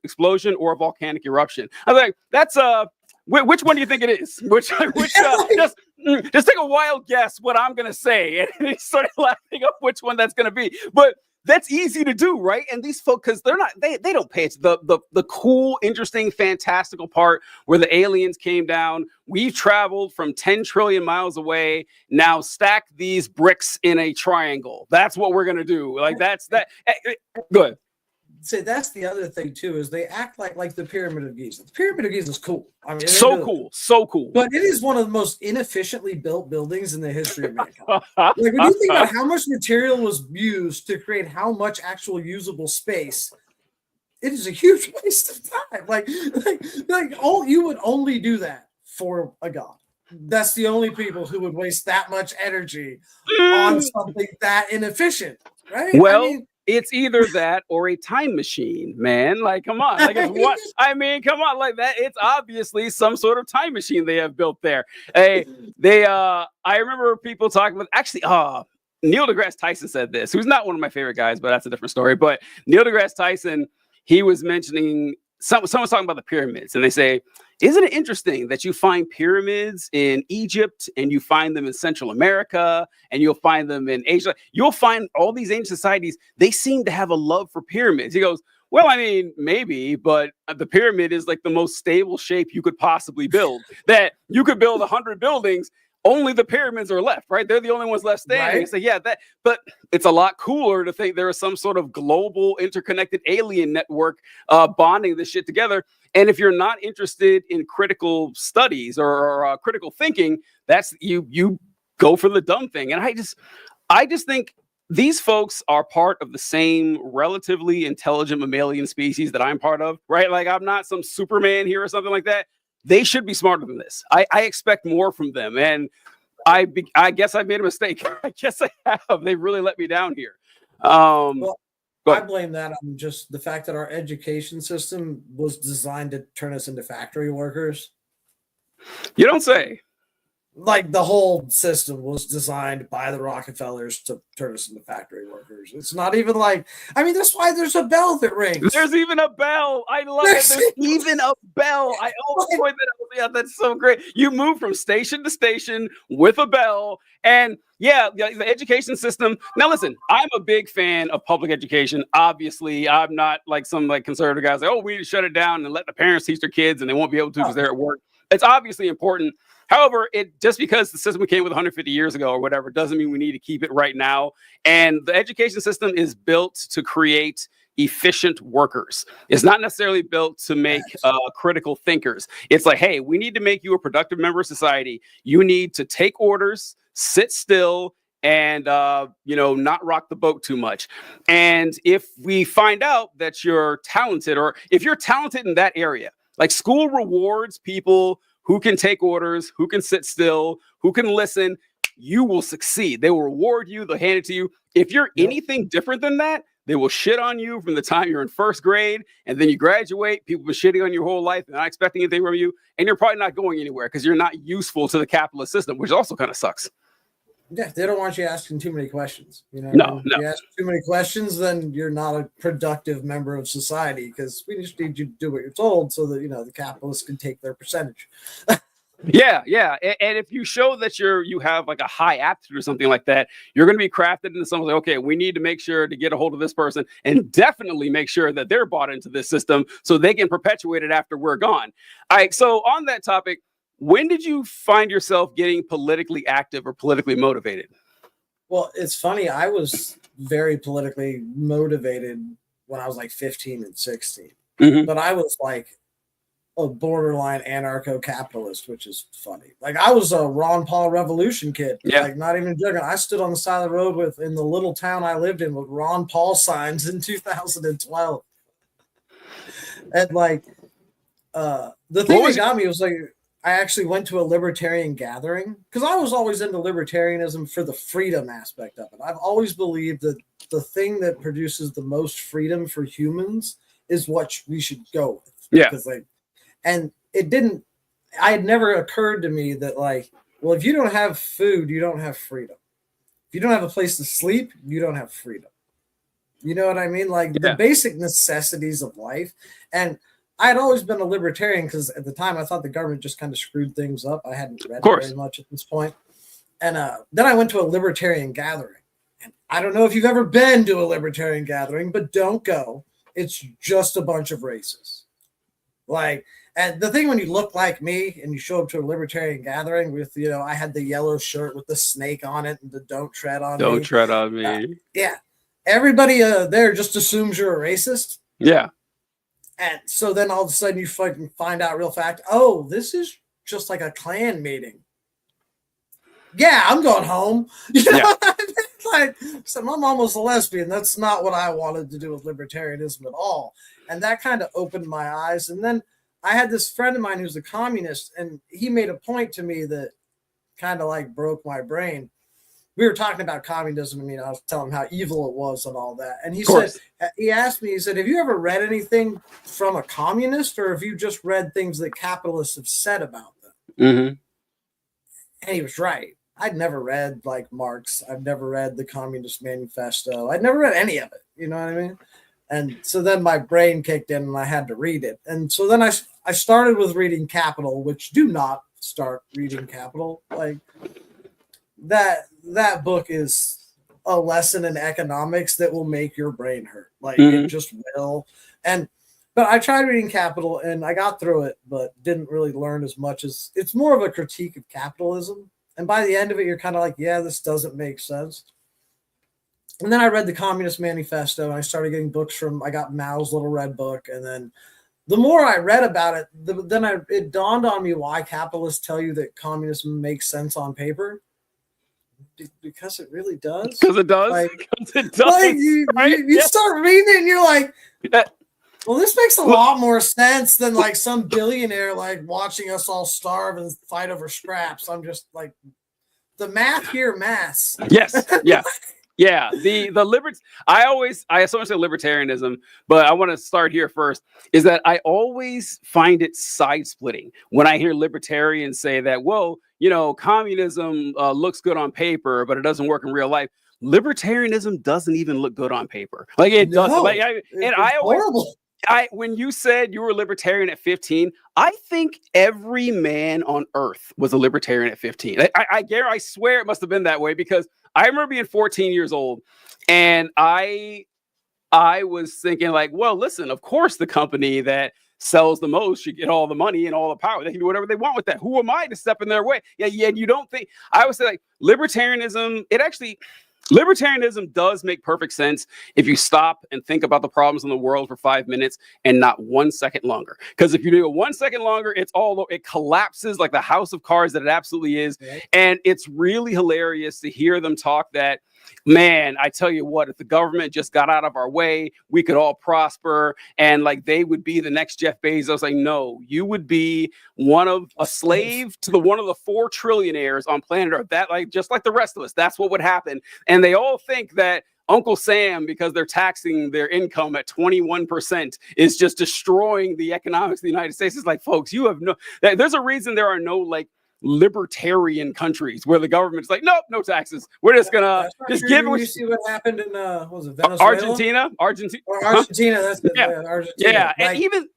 or a volcanic eruption. I was like, that's which one do you think it is? Just take a wild guess what I'm gonna say. And he started laughing up which one that's gonna be. But that's easy to do, right? And these folks, because they don't pay attention. The cool, interesting, fantastical part where the aliens came down. We've traveled from 10 trillion miles away. Now stack these bricks in a triangle. That's what we're gonna do. Like that's that. Go ahead. Say that's the other thing too, is they act like the Pyramid of Giza. The Pyramid of Giza is cool. I mean, so cool. But it is one of the most inefficiently built buildings in the history of mankind. Like when you think about how much material was used to create how much actual usable space, it is a huge waste of time. Like you would only do that for a god. That's the only people who would waste that much energy on something that inefficient, right? Well, it's either that or a time machine, man. Like, come on. Like, it's what? I mean, come on. Like that. It's obviously some sort of time machine they have built there. I remember people talking about, actually, Neil deGrasse Tyson said this, who's not one of my favorite guys, but that's a different story. But Neil deGrasse Tyson, he was mentioning someone's talking about the pyramids, and they say, isn't it interesting that you find pyramids in Egypt and you find them in Central America and you'll find them in Asia? You'll find all these ancient societies, they seem to have a love for pyramids. He goes, well, I mean, maybe, but the pyramid is like the most stable shape you could possibly build. That you could build 100 buildings, only the pyramids are left, right? They're the only ones left standing. Right. So yeah, but it's a lot cooler to think there is some sort of global interconnected alien network bonding this shit together. And if you're not interested in critical studies or critical thinking, that's you go for the dumb thing. And I just think these folks are part of the same relatively intelligent mammalian species that I'm part of, right? Like, I'm not some Superman here or something like that. They should be smarter than this. I expect more from them. And I guess I made a mistake. I guess I have. They really let me down here. Well, I blame that on just the fact that our education system was designed to turn us into factory workers. You don't say. Like, the whole system was designed by the Rockefellers to turn us into factory workers. It's not even like, I mean, that's why there's a bell that rings. There's even a bell. I love it. There's even a bell. I always point that out. Yeah, that's so great. You move from station to station with a bell. And yeah, the education system. Now, listen, I'm a big fan of public education. Obviously, I'm not like some like conservative guys like, oh, we need to shut it down and let the parents teach their kids and they won't be able to because they're at work. It's obviously important. However, just because the system came with 150 years ago or whatever doesn't mean we need to keep it right now. And the education system is built to create efficient workers. It's not necessarily built to make critical thinkers. It's like, hey, we need to make you a productive member of society. You need to take orders, sit still, and not rock the boat too much. And if we find out that you're talented, or if you're talented in that area, like, school rewards people who can take orders, who can sit still, who can listen, you will succeed. They will reward you. They'll hand it to you. If you're anything different than that, they will shit on you from the time you're in first grade, and then you graduate. People have been shitting on your whole life and not expecting anything from you, and you're probably not going anywhere because you're not useful to the capitalist system, which also kind of sucks. Yeah, they don't want you asking too many questions. No. If you ask too many questions, then you're not a productive member of society, because we just need you to do what you're told so that the capitalists can take their percentage. Yeah. And if you show that you have like a high aptitude or something like that, you're going to be crafted into something like, okay, we need to make sure to get a hold of this person and definitely make sure that they're bought into this system so they can perpetuate it after we're gone. All right. So on that topic, when did you find yourself getting politically active or politically motivated? Well, it's funny. I was very politically motivated when I was like 15 and 16. Mm-hmm. But I was like a borderline anarcho-capitalist, which is funny. Like, I was a Ron Paul revolution kid. Yeah. Like, not even joking. I stood on the side of the road in the little town I lived in with Ron Paul signs in 2012. And like, the thing that got me was like, I actually went to a libertarian gathering because I was always into libertarianism for the freedom aspect of it. I've always believed that the thing that produces the most freedom for humans is what we should go with. Yeah. And it had never occurred to me that, like, well, if you don't have food, you don't have freedom. If you don't have a place to sleep, you don't have freedom. You know what I mean? Like, the basic necessities of life. And I had always been a libertarian because at the time I thought the government just kind of screwed things up. I hadn't read very much at this point. And then I went to a libertarian gathering. And I don't know if you've ever been to a libertarian gathering, but don't go. It's just a bunch of racists. Like, and the thing when you look like me and you show up to a libertarian gathering with, I had the yellow shirt with the snake on it and the don't tread on me. Don't tread on me. Yeah. Everybody there just assumes you're a racist. Yeah. And so then all of a sudden you fucking find out real fact, oh, this is just like a Klan meeting. Yeah, I'm going home. You know what I mean? Like, so my mom was a lesbian. That's not what I wanted to do with libertarianism at all. And that kind of opened my eyes. And then I had this friend of mine who's a communist, and he made a point to me that kind of like broke my brain. We were talking about communism, and I was telling him how evil it was and all that. And he asked me, he said, have you ever read anything from a communist, or have you just read things that capitalists have said about them? Mm-hmm. And he was right. I'd never read like Marx. I've never read the Communist Manifesto. I'd never read any of it. You know what I mean? And so then my brain kicked in and I had to read it. And so then I started with reading Capital, which do not start reading Capital. Like that book is a lesson in economics that will make your brain hurt. Like it just will. But I tried reading Capital and I got through it, but didn't really learn as much. As it's more of a critique of capitalism. And by the end of it, you're kind of like, yeah, this doesn't make sense. And then I read the Communist Manifesto and I started getting books I got Mao's Little Red Book. And then the more I read about it, it dawned on me why capitalists tell you that communism makes sense on paper. Because it really does. Because it does. Like you start reading it and you're like, well, this makes a lot more sense than like some billionaire like watching us all starve and fight over scraps. I'm just like, the math here, maths. Yes. Yeah. Yeah. The I so much say libertarianism, but I want to start here first. Is that I always find it side splitting when I hear libertarians say that, well, communism looks good on paper, but it doesn't work in real life. Libertarianism doesn't even look good on paper. Like it doesn't. Like horrible. When you said you were a libertarian at 15, I think every man on earth was a libertarian at 15. I swear it must have been that way, because I remember being 14 years old and I was thinking like, well, listen, of course the company that sells the most should get all the money and all the power. They can do whatever they want with that. Who am I to step in their way? Yeah. You don't think, I would say like libertarianism does make perfect sense if you stop and think about the problems in the world for 5 minutes and not 1 second longer. Because if you do it 1 second longer, it collapses like the house of cards that it absolutely is. Right. And it's really hilarious to hear them talk that, man, I tell you what, if the government just got out of our way, we could all prosper. And like they would be the next Jeff Bezos. Like, no, you would be a slave to one of the 4 trillionaires on planet Earth. That just like the rest of us, that's what would happen. And they all think that Uncle Sam, because they're taxing their income at 21%, is just destroying the economics of the United States. It's like, folks, there's a reason there are no like libertarian countries where the government's like, nope, no taxes. We're just gonna just give it. You see what happened in Venezuela? Argentina. Argentina. That's it. Yeah. Argentina.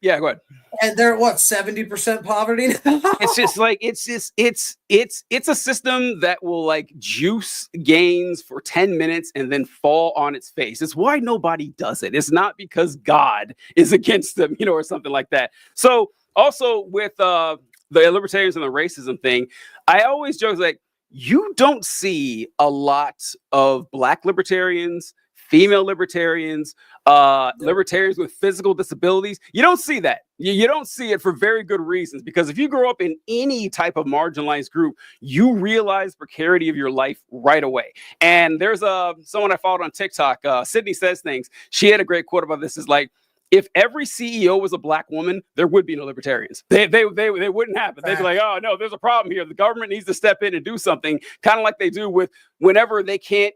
Yeah, and go ahead. And they're 70% poverty now? It's just like it's a system that will like juice gains for 10 minutes and then fall on its face. It's why nobody does it. It's not because God is against them, or something like that. So also with the libertarians and the racism thing, I always joke like, you don't see a lot of Black libertarians, female libertarians, libertarians with physical disabilities. You don't see that. You don't see it for very good reasons, because if you grow up in any type of marginalized group, you realize precarity of your life right away. And there's someone I followed on TikTok, Sydney Says Things. She had a great quote about this. Is like, if every CEO was a Black woman, there would be no libertarians. They wouldn't happen. They'd be like, oh no, there's a problem here. The government needs to step in and do something, kind of like they do with whenever they can't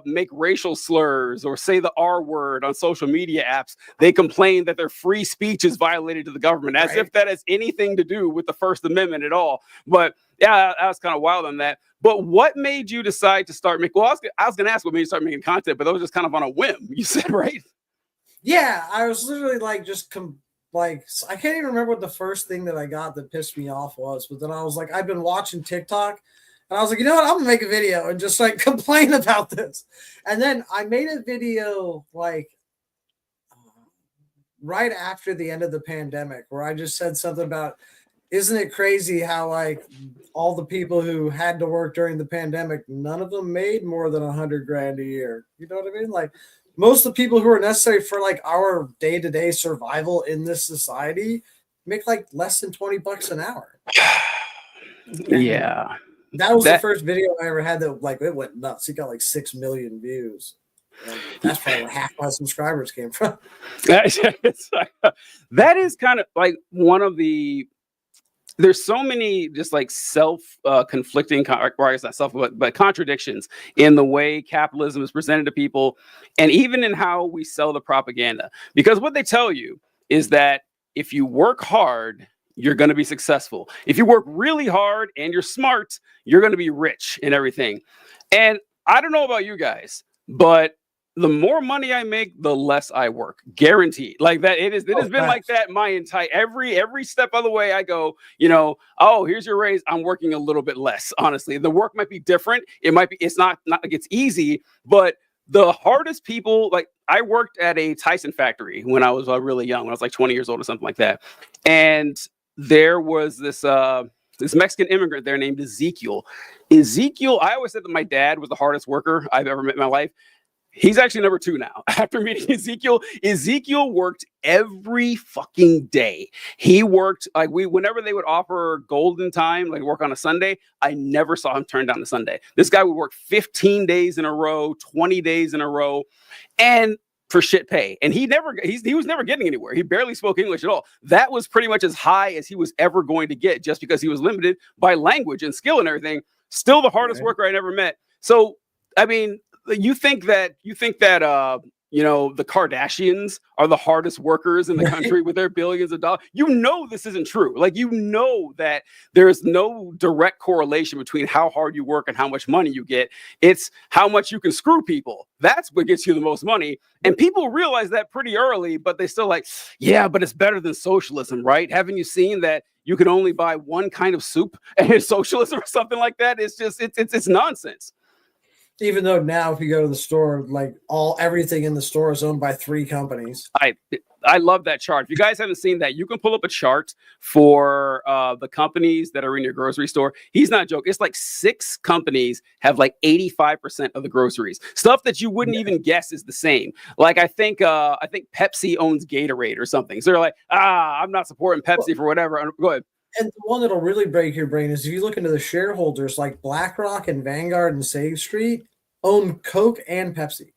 make racial slurs or say the R word on social media apps. They complain that their free speech is violated to the government, as if that has anything to do with the First Amendment at all. But yeah, I was kind of wild on that. But what made you decide to start making? Well, I was going to ask what made you start making content, but that was just kind of on a whim. You said, right? Yeah, I was literally like I can't even remember what the first thing that I got that pissed me off was, but then I was like, I've been watching TikTok and I was like, you know what, I'm gonna make a video and just like complain about this. And then I made a video like right after the end of the pandemic where I just said something about, isn't it crazy how like all the people who had to work during the pandemic, none of them made more than $100,000 a year. You know what I mean? Like, most of the people who are necessary for like our day-to-day survival in this society make like less than $20 an hour. Yeah. That was the first video I ever had that like it went nuts. It got like 6 million views. And that's probably where half my subscribers came from. That is kind of like one of the, there's so many just like conflicting, or not self, but contradictions in the way capitalism is presented to people, and even in how we sell the propaganda. Because what they tell you is that if you work hard, you're going to be successful. If you work really hard and you're smart, you're going to be rich and everything. And I don't know about you guys, but the more money I make, the less I work. Guaranteed. Like that. It has been like that my entire every step of the way. I go, oh, here's your raise. I'm working a little bit less. Honestly, the work might be different. It might be. It's not like it's easy, but the hardest people. Like I worked at a Tyson factory when I was really young. When I was like 20 years old or something like that, and there was this Mexican immigrant there named Ezekiel. I always said that my dad was the hardest worker I've ever met in my life. He's actually number 2 now. After meeting Ezekiel worked every fucking day. He worked whenever they would offer golden time, like work on a Sunday, I never saw him turn down a Sunday. This guy would work 15 days in a row, 20 days in a row, and for shit pay. And he was never getting anywhere. He barely spoke English at all. That was pretty much as high as he was ever going to get, just because he was limited by language and skill and everything. Still the hardest worker I never met. So, I mean, you think that the Kardashians are the hardest workers in the country with their billions of dollars. This isn't true. Like, that there's no direct correlation between how hard you work and how much money you get. It's how much you can screw people. That's what gets you the most money. And people realize that pretty early, but they still like, yeah, but it's better than socialism, right? Haven't you seen that you can only buy one kind of soup and it's socialism or something like that? It's just, it's nonsense. Even though now, if you go to the store, like everything in the store is owned by 3 companies. I love that chart. If you guys haven't seen that, you can pull up a chart for the companies that are in your grocery store. He's not joking. It's like 6 companies have like 85% of the groceries. Stuff that you wouldn't even guess is the same. Like I think Pepsi owns Gatorade or something. So they're like, I'm not supporting Pepsi for whatever. Go ahead. And the one that'll really break your brain is if you look into the shareholders, like BlackRock and Vanguard and Save Street own Coke and Pepsi.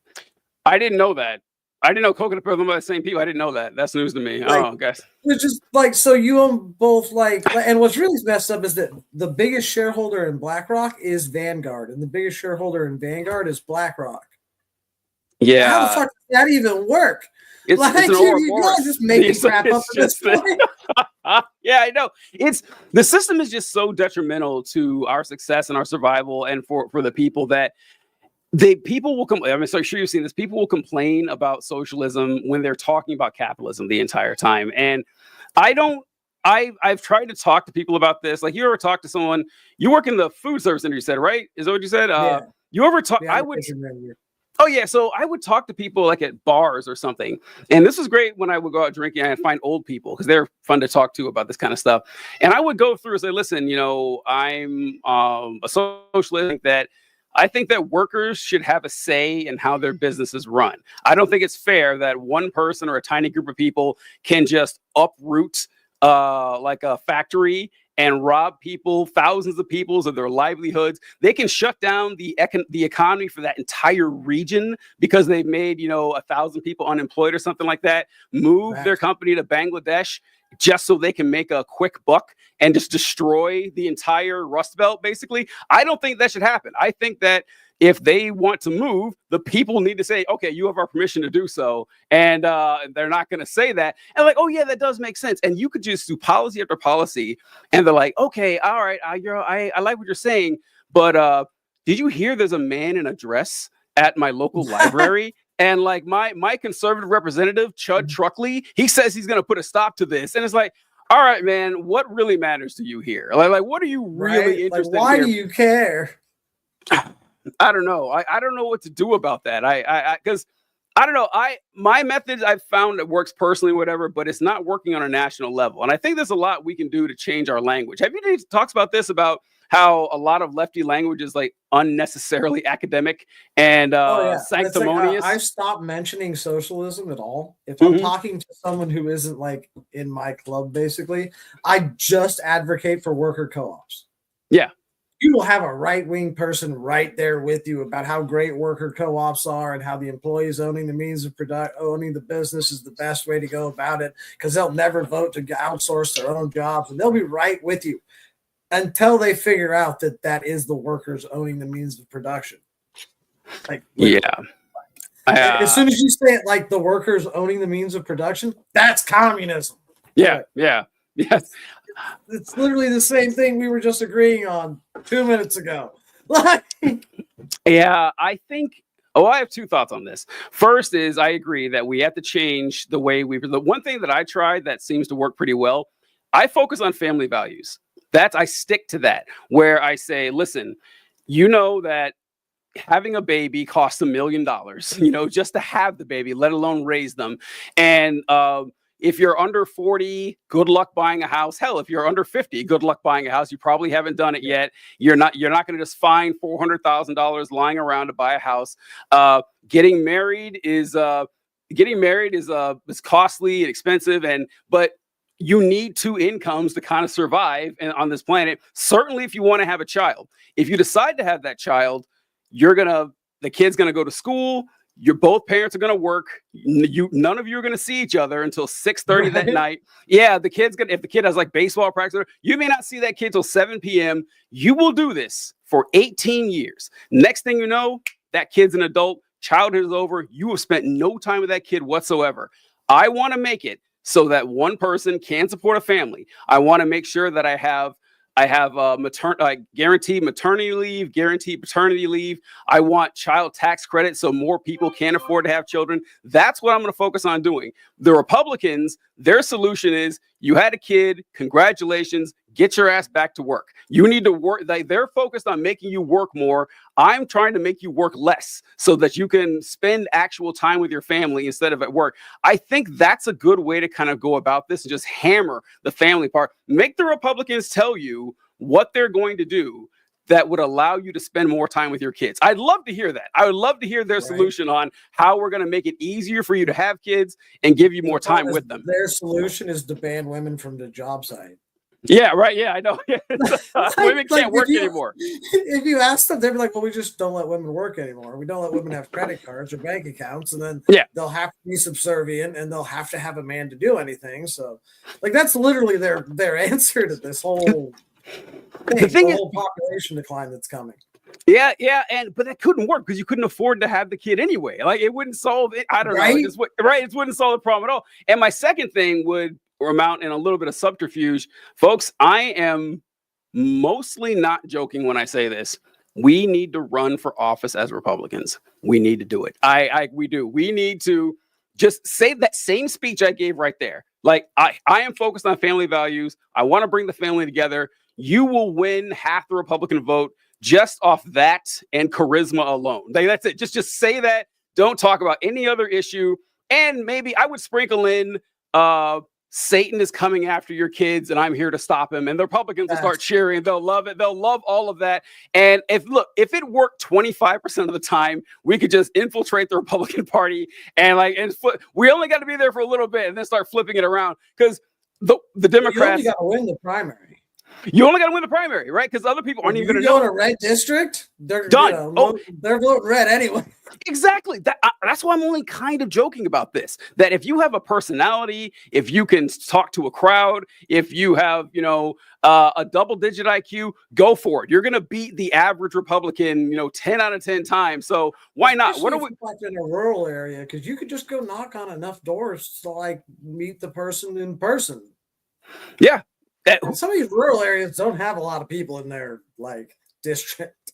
I didn't know that. I didn't know Coke and Pepsi were the same people. I didn't know that. That's news to me. Guys. It's just like, so you own both, and what's really messed up is that the biggest shareholder in BlackRock is Vanguard, and the biggest shareholder in Vanguard is BlackRock. Yeah. How the fuck does that even work? It's you guys just making crap up at this point. Yeah, I know. The system is just so detrimental to our success and our survival, and for the people that people will complain. I'm sure you've seen this. People will complain about socialism when they're talking about capitalism the entire time. And I've tried to talk to people about this. Like, you ever talk to someone, you work in the food service industry, you said, right? Is that what you said? Yeah. You ever talk? Yeah, Oh, yeah. So I would talk to people like at bars or something. And this was great when I would go out drinking and find old people because they're fun to talk to about this kind of stuff. And I would go through and say, listen, I'm a socialist I think that workers should have a say in how their businesses run. I don't think it's fair that one person or a tiny group of people can just uproot like a factory and rob people, thousands of people of their livelihoods. They can shut down the economy for that entire region because they've made 1,000 people unemployed or something like that. Move their company to Bangladesh just so they can make a quick buck and just destroy the entire Rust Belt, basically. I don't think that should happen. I think that if they want to move, the people need to say, okay, you have our permission to do so. And they're not going to say that. And like, oh, yeah, that does make sense. And you could just do policy after policy. And they're like, okay, all right, I like what you're saying. But did you hear there's a man in a dress at my local library? And like my conservative representative, Chud Truckley, he says he's going to put a stop to this. And it's like, all right, man, what really matters to you here? Like what are you really interested in? Why do you care? I don't know. I don't know what to do about that. Because I don't know. My methods I've found it works personally, whatever, but it's not working on a national level. And I think there's a lot we can do to change our language. Have you talked about this, about how a lot of lefty language is like unnecessarily academic and sanctimonious? I've stopped mentioning socialism at all. If I'm talking to someone who isn't like in my club, basically, I just advocate for worker co-ops. Yeah. You will have a right-wing person right there with you about how great worker co-ops are and how the employees owning the means of owning the business is the best way to go about it, because they'll never vote to outsource their own jobs, and they'll be right with you until they figure out that is the workers owning the means of production. As soon as you say it like the workers owning the means of production, that's communism. Yeah. It's literally the same thing we were just agreeing on 2 minutes ago. Yeah, I think Oh, I have two thoughts on this. First is I agree that we have to change the way the one thing that I tried that seems to work pretty well, I focus on family values. I stick to that, where I say, listen, you know that having a baby costs $1 million, just to have the baby, let alone raise them. And if you're under 40, good luck buying a house. Hell, if you're under 50, good luck buying a house. You probably haven't done it yet. You're not going to just find $400,000 lying around to buy a house. Getting married is costly and expensive, but you need two incomes to kind of survive on this planet. Certainly, if you want to have a child, if you decide to have that child, the kid's gonna go to school. Both parents are gonna work. None of you are gonna see each other until 6:30 that night. Yeah, if the kid has like baseball practice, you may not see that kid till 7 p.m. You will do this for 18 years. Next thing you know, that kid's an adult. Childhood is over. You have spent no time with that kid whatsoever. I want to make it so that one person can support a family. I want to make sure that I have guaranteed maternity leave, guaranteed paternity leave. I want child tax credit so more people can afford to have children. That's what I'm going to focus on doing. The Republicans, their solution is you had a kid, congratulations, get your ass back to work. You need to work. They're focused on making you work more. I'm trying to make you work less so that you can spend actual time with your family instead of at work. I think that's a good way to kind of go about this and just hammer the family part. Make the Republicans tell you what they're going to do that would allow you to spend more time with your kids. I'd love to hear that. I would love to hear their solution on how we're going to make it easier for you to have kids and give you more time with them. Their solution is to ban women from the job site. Yeah, right. Yeah, I know. Women can't work anymore. If you ask them, they'll be like, well, we just don't let women work anymore. We don't let women have credit cards or bank accounts. And then they'll have to be subservient and they'll have to have a man to do anything. So, that's literally their answer to this whole thing, the whole population decline that's coming. Yeah, but that couldn't work because you couldn't afford to have the kid anyway. It wouldn't solve it. I don't know. It wouldn't solve the problem at all. And my second thing would amount in a little bit of subterfuge. Folks, I am mostly not joking when I say this. We need to run for office as Republicans. We need to do it. We do. We need to just say that same speech I gave right there. I am focused on family values. I want to bring the family together. You will win half the Republican vote just off that and charisma alone. That's it. Just say that. Don't talk about any other issue. And maybe I would sprinkle in Satan is coming after your kids and I'm here to stop him. And the Republicans will start cheering. They'll love it. They'll love all of that. And if it worked 25% of the time, we could just infiltrate the Republican Party we only got to be there for a little bit and then start flipping it around because the Democrats. You only got to win the primary. You only got to win the primary, right? Because other people aren't even going to know. You go to a red district, they're done. They're voting red anyway. Exactly. That's why I'm only kind of joking about this. That if you have a personality, if you can talk to a crowd, if you have, a double-digit IQ, go for it. You're going to beat the average Republican, 10 out of 10 times. So why not? Especially in a rural area? Because you could just go knock on enough doors to meet the person in person. Yeah. Some of these rural areas don't have a lot of people in their district.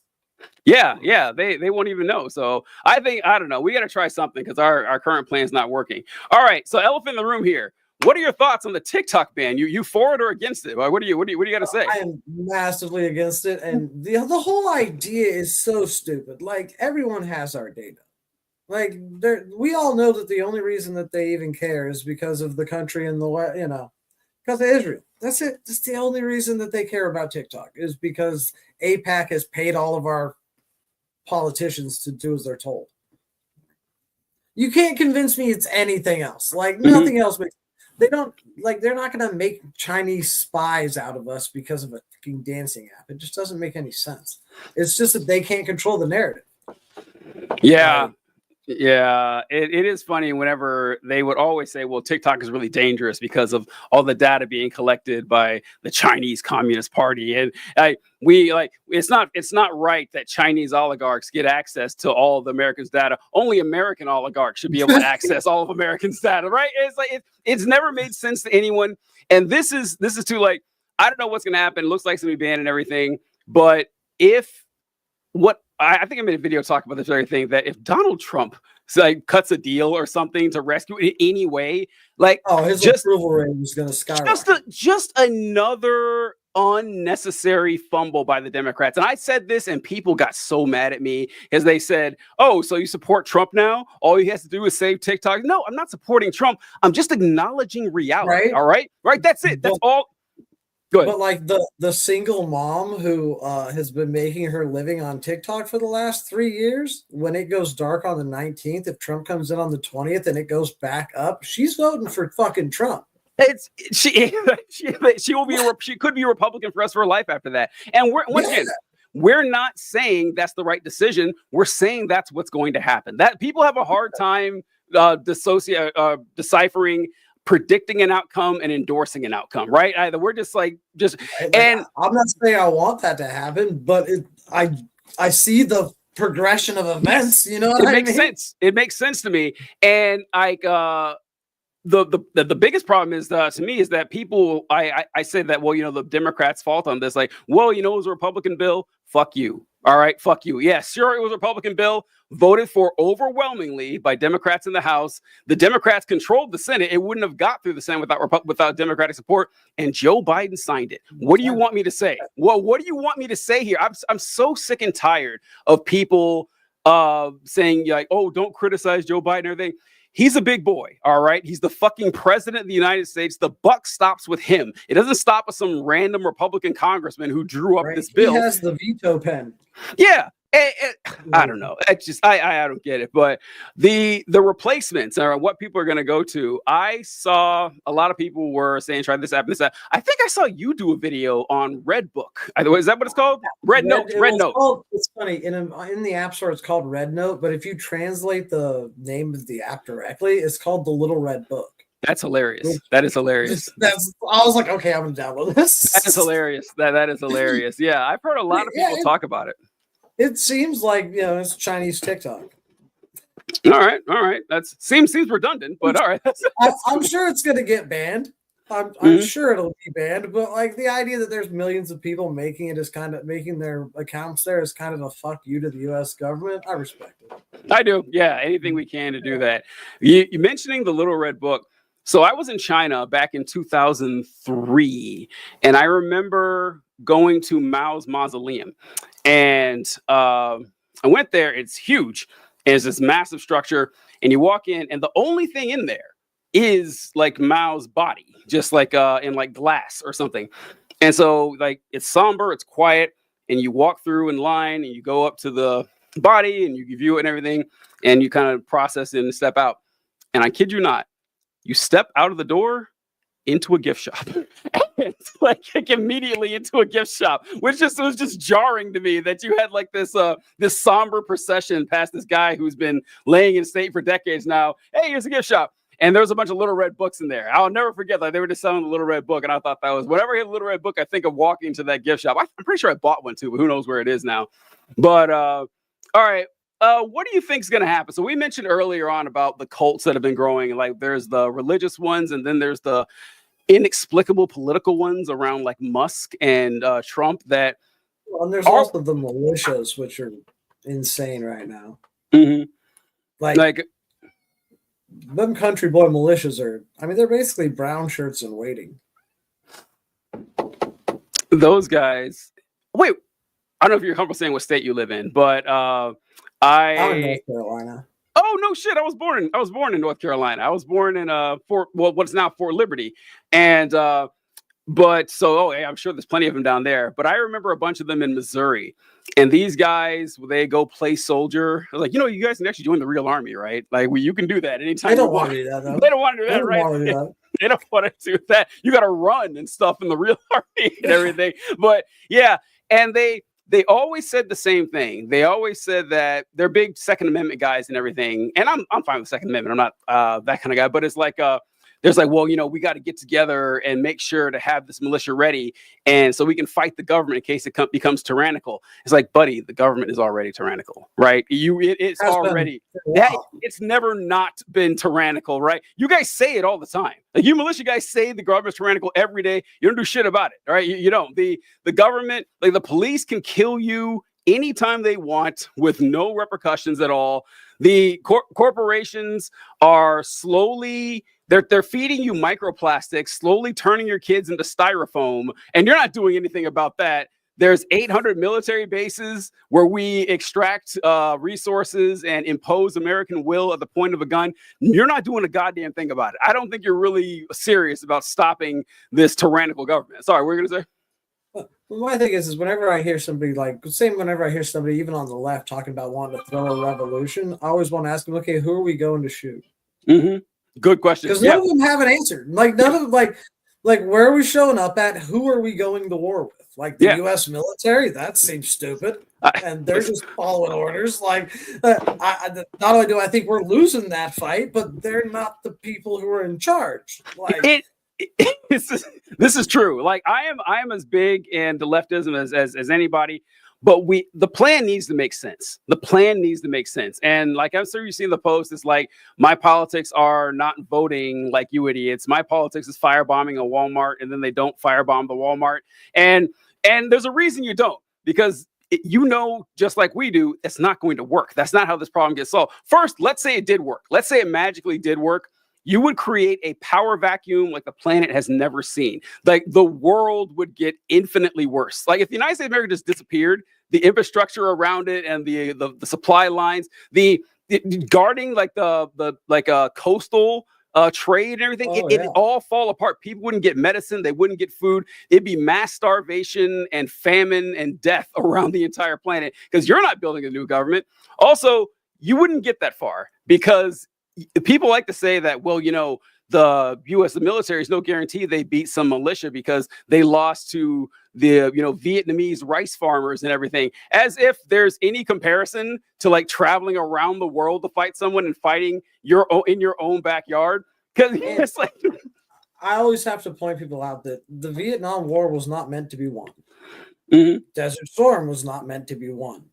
Yeah, they won't even know. So I don't know. We got to try something because our current plan is not working. All right, so elephant in the room here. What are your thoughts on the TikTok ban? You for it or against it? What do you got to say? I am massively against it, and the whole idea is so stupid. Everyone has our data. We all know that the only reason that they even care is because of the country and because of Israel. That's it. That's the only reason that they care about TikTok is because AIPAC has paid all of our politicians to do as they're told. You can't convince me it's anything else. Nothing else makes. They're not going to make Chinese spies out of us because of a fucking dancing app. It just doesn't make any sense. It's just that they can't control the narrative. Yeah. Yeah, it is funny whenever they would always say, well, TikTok is really dangerous because of all the data being collected by the Chinese Communist Party. And it's not right that Chinese oligarchs get access to all of the Americans' data. Only American oligarchs should be able to access all of Americans' data, right? It's never made sense to anyone. And this is too I don't know what's going to happen. It looks like it's going to be banned and everything. But if what I think I made a video talking about this very thing, that if Donald Trump like cuts a deal or something to rescue it in any way, like his approval rating is going to skyrocket. Just another unnecessary fumble by the Democrats. And I said this, and people got so mad at me as they said, "Oh, so you support Trump now? All he has to do is save TikTok." No, I'm not supporting Trump. I'm just acknowledging reality. Right? All right. That's it. That's all. Good. But like the single mom who has been making her living on TikTok for the last 3 years, when it goes dark on the 19th, if Trump comes in on the 20th and it goes back up, she's voting for fucking Trump. She will be she could be a Republican for the rest of her life after that. And we're not saying that's the right decision. We're saying that's what's going to happen. That people have a hard time deciphering predicting an outcome and endorsing an outcome, right? Either we're and I'm not saying I want that to happen, but I see the progression of events. You know, it makes sense. It makes sense to me, and like the biggest problem is to me is that people I said that, well, you know, the Democrats' fault on this, like, well, you know, it was a Republican bill. Fuck you. All right, fuck you. Yeah, sure, it was a Republican bill voted for overwhelmingly by Democrats in the House. The Democrats controlled the Senate. It wouldn't have got through the Senate without Democratic support, and Joe Biden signed it. What do you want me to say? Well, what do you want me to say here? I'm so sick and tired of people saying like, oh, don't criticize Joe Biden and everything. He's a big boy, all right? He's the fucking president of the United States. The buck stops with him. It doesn't stop with some random Republican congressman who drew up this bill. He has the veto pen. Yeah. I don't know. It's just I don't get it. But the replacements are what people are going to go to. I saw a lot of people were saying try this app and this app. I think I saw you do a video on Redbook. Is that what it's called? Red Note. It's funny in the App Store. It's called Red Note, but if you translate the name of the app directly, it's called the Little Red Book. That's hilarious. That is hilarious. I was like, okay, I'm gonna download this. That is hilarious. That is hilarious. Yeah, I've heard a lot of people talk about it. It seems like, you know, it's Chinese TikTok. All right. That seems redundant, but all right. I'm sure it's going to get banned. I'm sure it'll be banned, but like the idea that there's millions of people making it is kind of making their accounts there is kind of a fuck you to the U.S. government. I respect it. I do. Yeah, anything we can to do that. You mentioning the Little Red Book. So I was in China back in 2003, and I remember going to Mao's mausoleum. And I went there. It's huge. It's this massive structure. And you walk in, and the only thing in there is like Mao's body, just like in like glass or something. And so like it's somber, it's quiet, and you walk through in line and you go up to the body and you view it and everything, and you kind of process it and step out. And I kid you not, you step out of the door into a gift shop. It's like immediately into a gift shop, which was just jarring to me that you had like this somber procession past this guy who's been laying in state for decades now. Hey, here's a gift shop. And there's a bunch of Little Red Books in there. I'll never forget, like they were just selling the Little Red Book. And I thought that was, whenever I hit a Little Red Book, I think of walking to that gift shop. I'm pretty sure I bought one too, but who knows where it is now. But all right. What do you think is going to happen? So we mentioned earlier on about the cults that have been growing. Like there's the religious ones, and then there's the inexplicable political ones around like Musk and Trump. And there's also the militias, which are insane right now. Mm-hmm. Like them country boy militias are. I mean, they're basically brown shirts in waiting. Those guys. Wait, I don't know if you're comfortable saying what state you live in, but I'm in North Carolina. Oh no shit! I was born in North Carolina. I was born in what's now Fort Liberty, and I'm sure there's plenty of them down there. But I remember a bunch of them in Missouri, and these guys, they go play soldier. I was like, you guys can actually join the real army, right? Like, you can do that anytime. They don't want to do that, though. They don't want to do that, right? They don't want to do that. You got to run and stuff in the real army and everything. But yeah, and they always said the same thing. They always said that they're big Second Amendment guys and everything. And I'm fine with Second Amendment. I'm not that kind of guy. But it's like there's like, well, we got to get together and make sure to have this militia ready, and so we can fight the government in case it becomes tyrannical. It's like, buddy, the government is already tyrannical, right? It's already that. It's never not been tyrannical, right? You guys say it all the time. Like, you militia guys say the government's tyrannical every day. You don't do shit about it, right? You don't. The government, like the police, can kill you anytime they want with no repercussions at all. The corporations are slowly, they're feeding you microplastics, slowly turning your kids into styrofoam, and you're not doing anything about that. There's 800 military bases where we extract resources and impose American will at the point of a gun. You're not doing a goddamn thing about it. I don't think you're really serious about stopping this tyrannical government. Sorry, what were you going to say? Well, my thing is whenever I hear somebody whenever I hear somebody even on the left talking about wanting to throw a revolution, I always want to ask them, okay, who are we going to shoot? Mm-hmm. Good question. Because none of them have an answer. Like none of them, like where are we showing up at? Who are we going to war with? Like the U.S. military? That seems stupid. And they're just following orders. Like, not only do I think we're losing that fight, but they're not the people who are in charge. Like, this is true. Like, I am as big into leftism as anybody. But the plan needs to make sense. The plan needs to make sense. And like I'm sure you've seen the post, it's like, my politics are not voting like you idiots. My politics is firebombing a Walmart, and then they don't firebomb the Walmart. And there's a reason you don't, because just like we do, it's not going to work. That's not how this problem gets solved. First, let's say it did work. Let's say it magically did work. You would create a power vacuum like the planet has never seen. Like, the world would get infinitely worse. Like, if the United States of America just disappeared, the infrastructure around it and the supply lines, the guarding like the coastal trade and everything, it'd all fall apart. People wouldn't get medicine. They wouldn't get food. It'd be mass starvation and famine and death around the entire planet, because you're not building a new government. Also, you wouldn't get that far, because people like to say that, well, the U.S. military is no guarantee they beat some militia because they lost to the, Vietnamese rice farmers and everything, as if there's any comparison to like traveling around the world to fight someone and fighting in your own backyard. Because it's like, I always have to point people out that the Vietnam War was not meant to be won. Mm-hmm. Desert Storm was not meant to be won.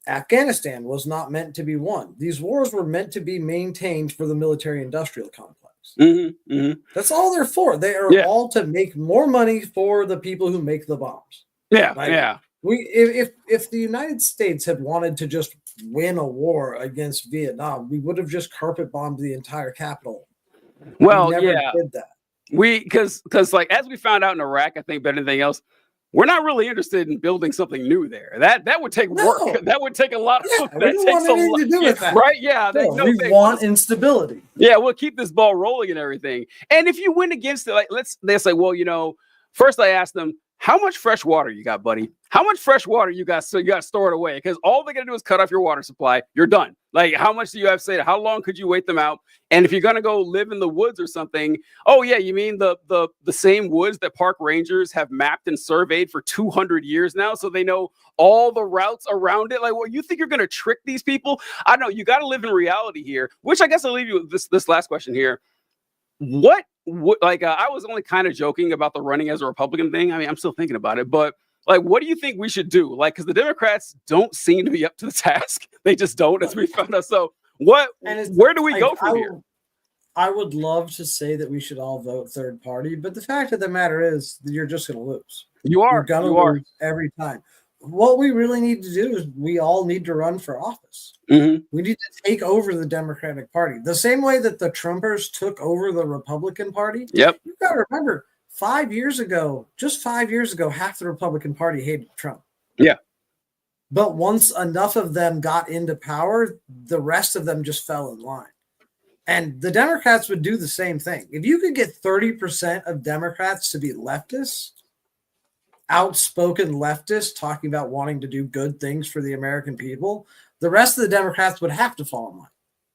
Afghanistan was not meant to be won. These wars were meant to be maintained for the military-industrial complex. Mm-hmm, mm-hmm. That's all they're for. They are all to make more money for the people who make the bombs. Yeah, like, If the United States had wanted to just win a war against Vietnam, we would have just carpet bombed the entire capital. Well, we never did that. Because like, as we found out in Iraq, I think better than anything else, we're not really interested in building something new there. That would take work. That would take a lot of work. We don't want anything to do with that. Right? Yeah. We want instability. Yeah, we'll keep this ball rolling and everything. And if you win against it, like they say, well, first I asked them, how much fresh water you got, buddy? How much fresh water you got stored away? Because all they're gonna do is cut off your water supply. You're done. Like, how much do you have to say? How long could you wait them out? And if you're gonna go live in the woods or something, oh yeah, you mean the same woods that park rangers have mapped and surveyed for 200 years now, so they know all the routes around it? Like, well, you think you're gonna trick these people? I don't know. You got to live in reality here. Which I guess I'll leave you with this last question here. What I was only kind of joking about the running as a Republican thing. I mean, I'm still thinking about it, but like, what do you think we should do? Like, because the Democrats don't seem to be up to the task. They just don't, as we found out. So where do we go from here? I would love to say that we should all vote third party, but the fact of the matter is that you're just going to lose. You're going to lose every time. What we really need to do is we all need to run for office. Mm-hmm. We need to take over the Democratic Party the same way that the Trumpers took over the Republican Party. Yep. You've got to remember, 5 years ago, just 5 years ago, half the Republican Party hated Trump. Yeah. But once enough of them got into power, the rest of them just fell in line. And the Democrats would do the same thing. If you could get 30% of Democrats to be leftists, outspoken leftists talking about wanting to do good things for the American people, the rest of the Democrats would have to fall in line.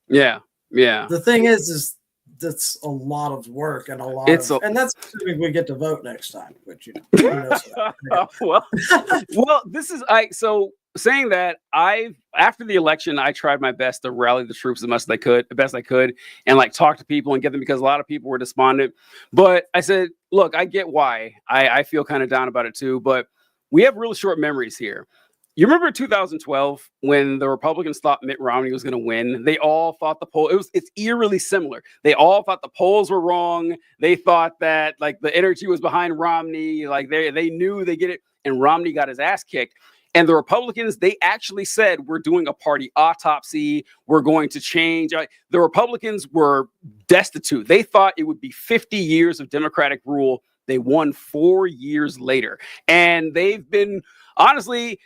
Yeah. Yeah. The thing is that's a lot of work and and that's assuming we get to vote next time, which who knows that. well, this is so saying that after the election, I tried my best to rally the troops the best I could, and like talk to people and get them, because a lot of people were despondent. But I said, look, I get why. I feel kind of down about it too, but we have really short memories here. You remember 2012 when the Republicans thought Mitt Romney was going to win? They all thought it's eerily similar. They all thought the polls were wrong. They thought that like the energy was behind Romney. Like they knew they get it, and Romney got his ass kicked. And the Republicans, they actually said, we're doing a party autopsy. We're going to change. The Republicans were destitute. They thought it would be 50 years of Democratic rule. They won 4 years later. And they've been, honestly,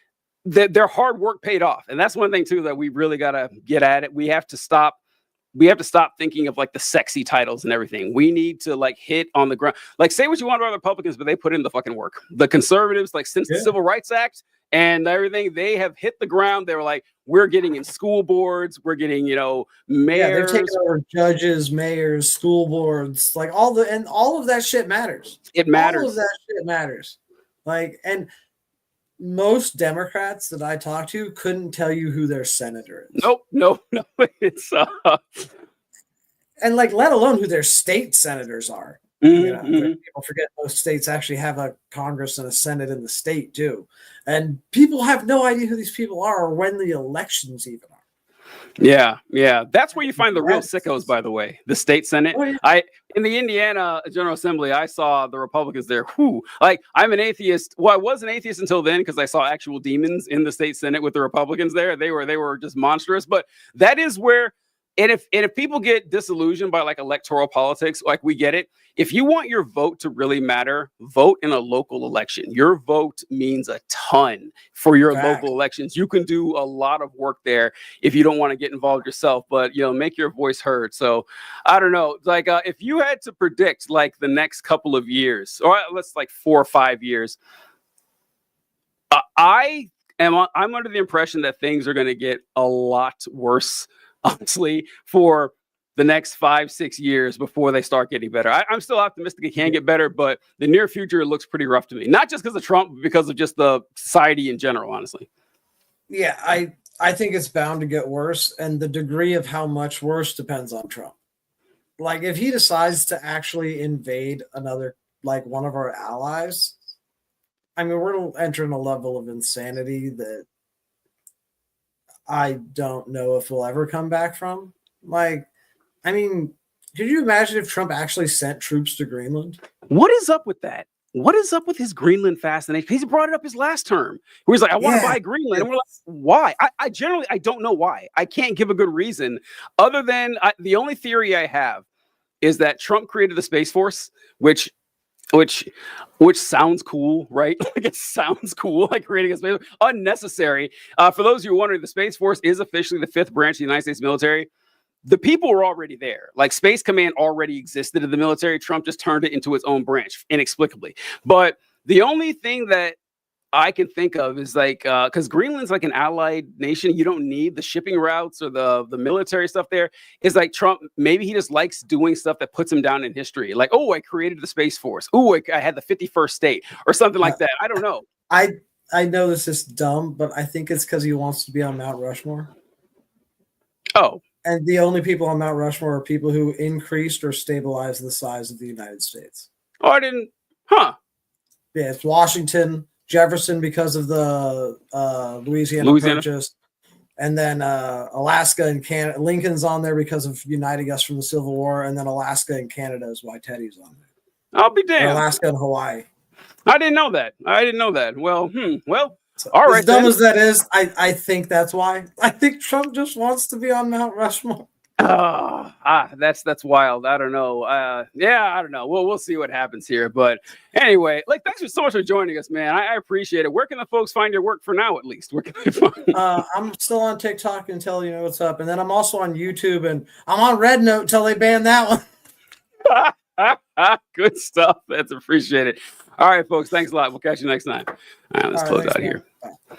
their hard work paid off. And that's one thing, too, that we really got to get at it. We have to stop thinking of like the sexy titles and everything. We need to like hit on the ground. Like, say what you want about the Republicans, but they put in the fucking work. The conservatives, like since the Civil Rights Act and everything, they have hit the ground. They were like, we're getting in school boards. We're getting, mayors. Yeah, they're taking over judges, mayors, school boards, like all of that shit matters. It matters. All of that shit matters. Like, and most Democrats that I talk to couldn't tell you who their senator is. Nope. It's and like, let alone who their state senators are. People forget most states actually have a Congress and a Senate in the state too, and people have no idea who these people are or when the elections even are. Yeah. That's where you find the real sickos, by the way. The state Senate. Oh, yeah. In the Indiana General Assembly, I saw the Republicans there. Like, I'm an atheist. Well, I was an atheist until then because I saw actual demons in the state Senate with the Republicans there. They were just monstrous. But that is where. And if people get disillusioned by like electoral politics, like we get it. If you want your vote to really matter, vote in a local election. Your vote means a ton for your local elections. You can do a lot of work there if you don't want to get involved yourself, but make your voice heard. So I don't know, like if you had to predict like the next couple of years, or let's like 4 or 5 years, I'm under the impression that things are going to get a lot worse. Honestly, for the next 5-6 years before they start getting better. I'm still optimistic it can get better, but the near future looks pretty rough to me. Not just because of Trump, but because of just the society in general, honestly. Yeah, I think it's bound to get worse, and the degree of how much worse depends on Trump. Like, if he decides to actually invade another, like one of our allies, I mean, we're entering a level of insanity that I don't know if we'll ever come back from. Like, I mean, could you imagine if Trump actually sent troops to Greenland? What is up with that? What is up with his Greenland fascination? He's brought it up his last term. Where he's like, I want to buy Greenland. And we're like, why? I generally don't know why. I can't give a good reason other than the only theory I have is that Trump created the Space Force, which sounds cool, right? Like, it sounds cool, like creating a space. Unnecessary. For those of you wondering, the Space Force is officially the 5th branch of the United States military. The people were already there. Like, Space Command already existed in the military. Trump just turned it into its own branch inexplicably. But the only thing that I can think of is like, because Greenland's like an allied nation. You don't need the shipping routes or the military stuff there. It's like Trump, maybe he just likes doing stuff that puts him down in history. Like, oh, I created the Space Force. Oh, I had the 51st state or something like that. I don't know. I know this is dumb, but I think it's because he wants to be on Mount Rushmore. Oh. And the only people on Mount Rushmore are people who increased or stabilized the size of the United States. Oh, I didn't. Huh. Yeah, it's Washington, Jefferson because of the Louisiana Purchase, and then Alaska and Canada. Lincoln's on there because of uniting us from the Civil War, and then Alaska and Canada is why Teddy's on there. I'll be damned. Alaska and Hawaii. I didn't know that. Well, So, all right. As dumb as that is, I think that's why. I think Trump just wants to be on Mount Rushmore. That's wild. I don't know. I don't know. We'll see what happens here. But anyway, like, thanks so much for joining us, man. I appreciate it. Where can the folks find your work for now, at least? Where can they find? I'm still on TikTok until you know what's up, and then I'm also on YouTube, and I'm on Red Note until they ban that one. Good stuff. That's appreciated. All right, folks. Thanks a lot. We'll catch you next time. All right, let's close out here. Bye.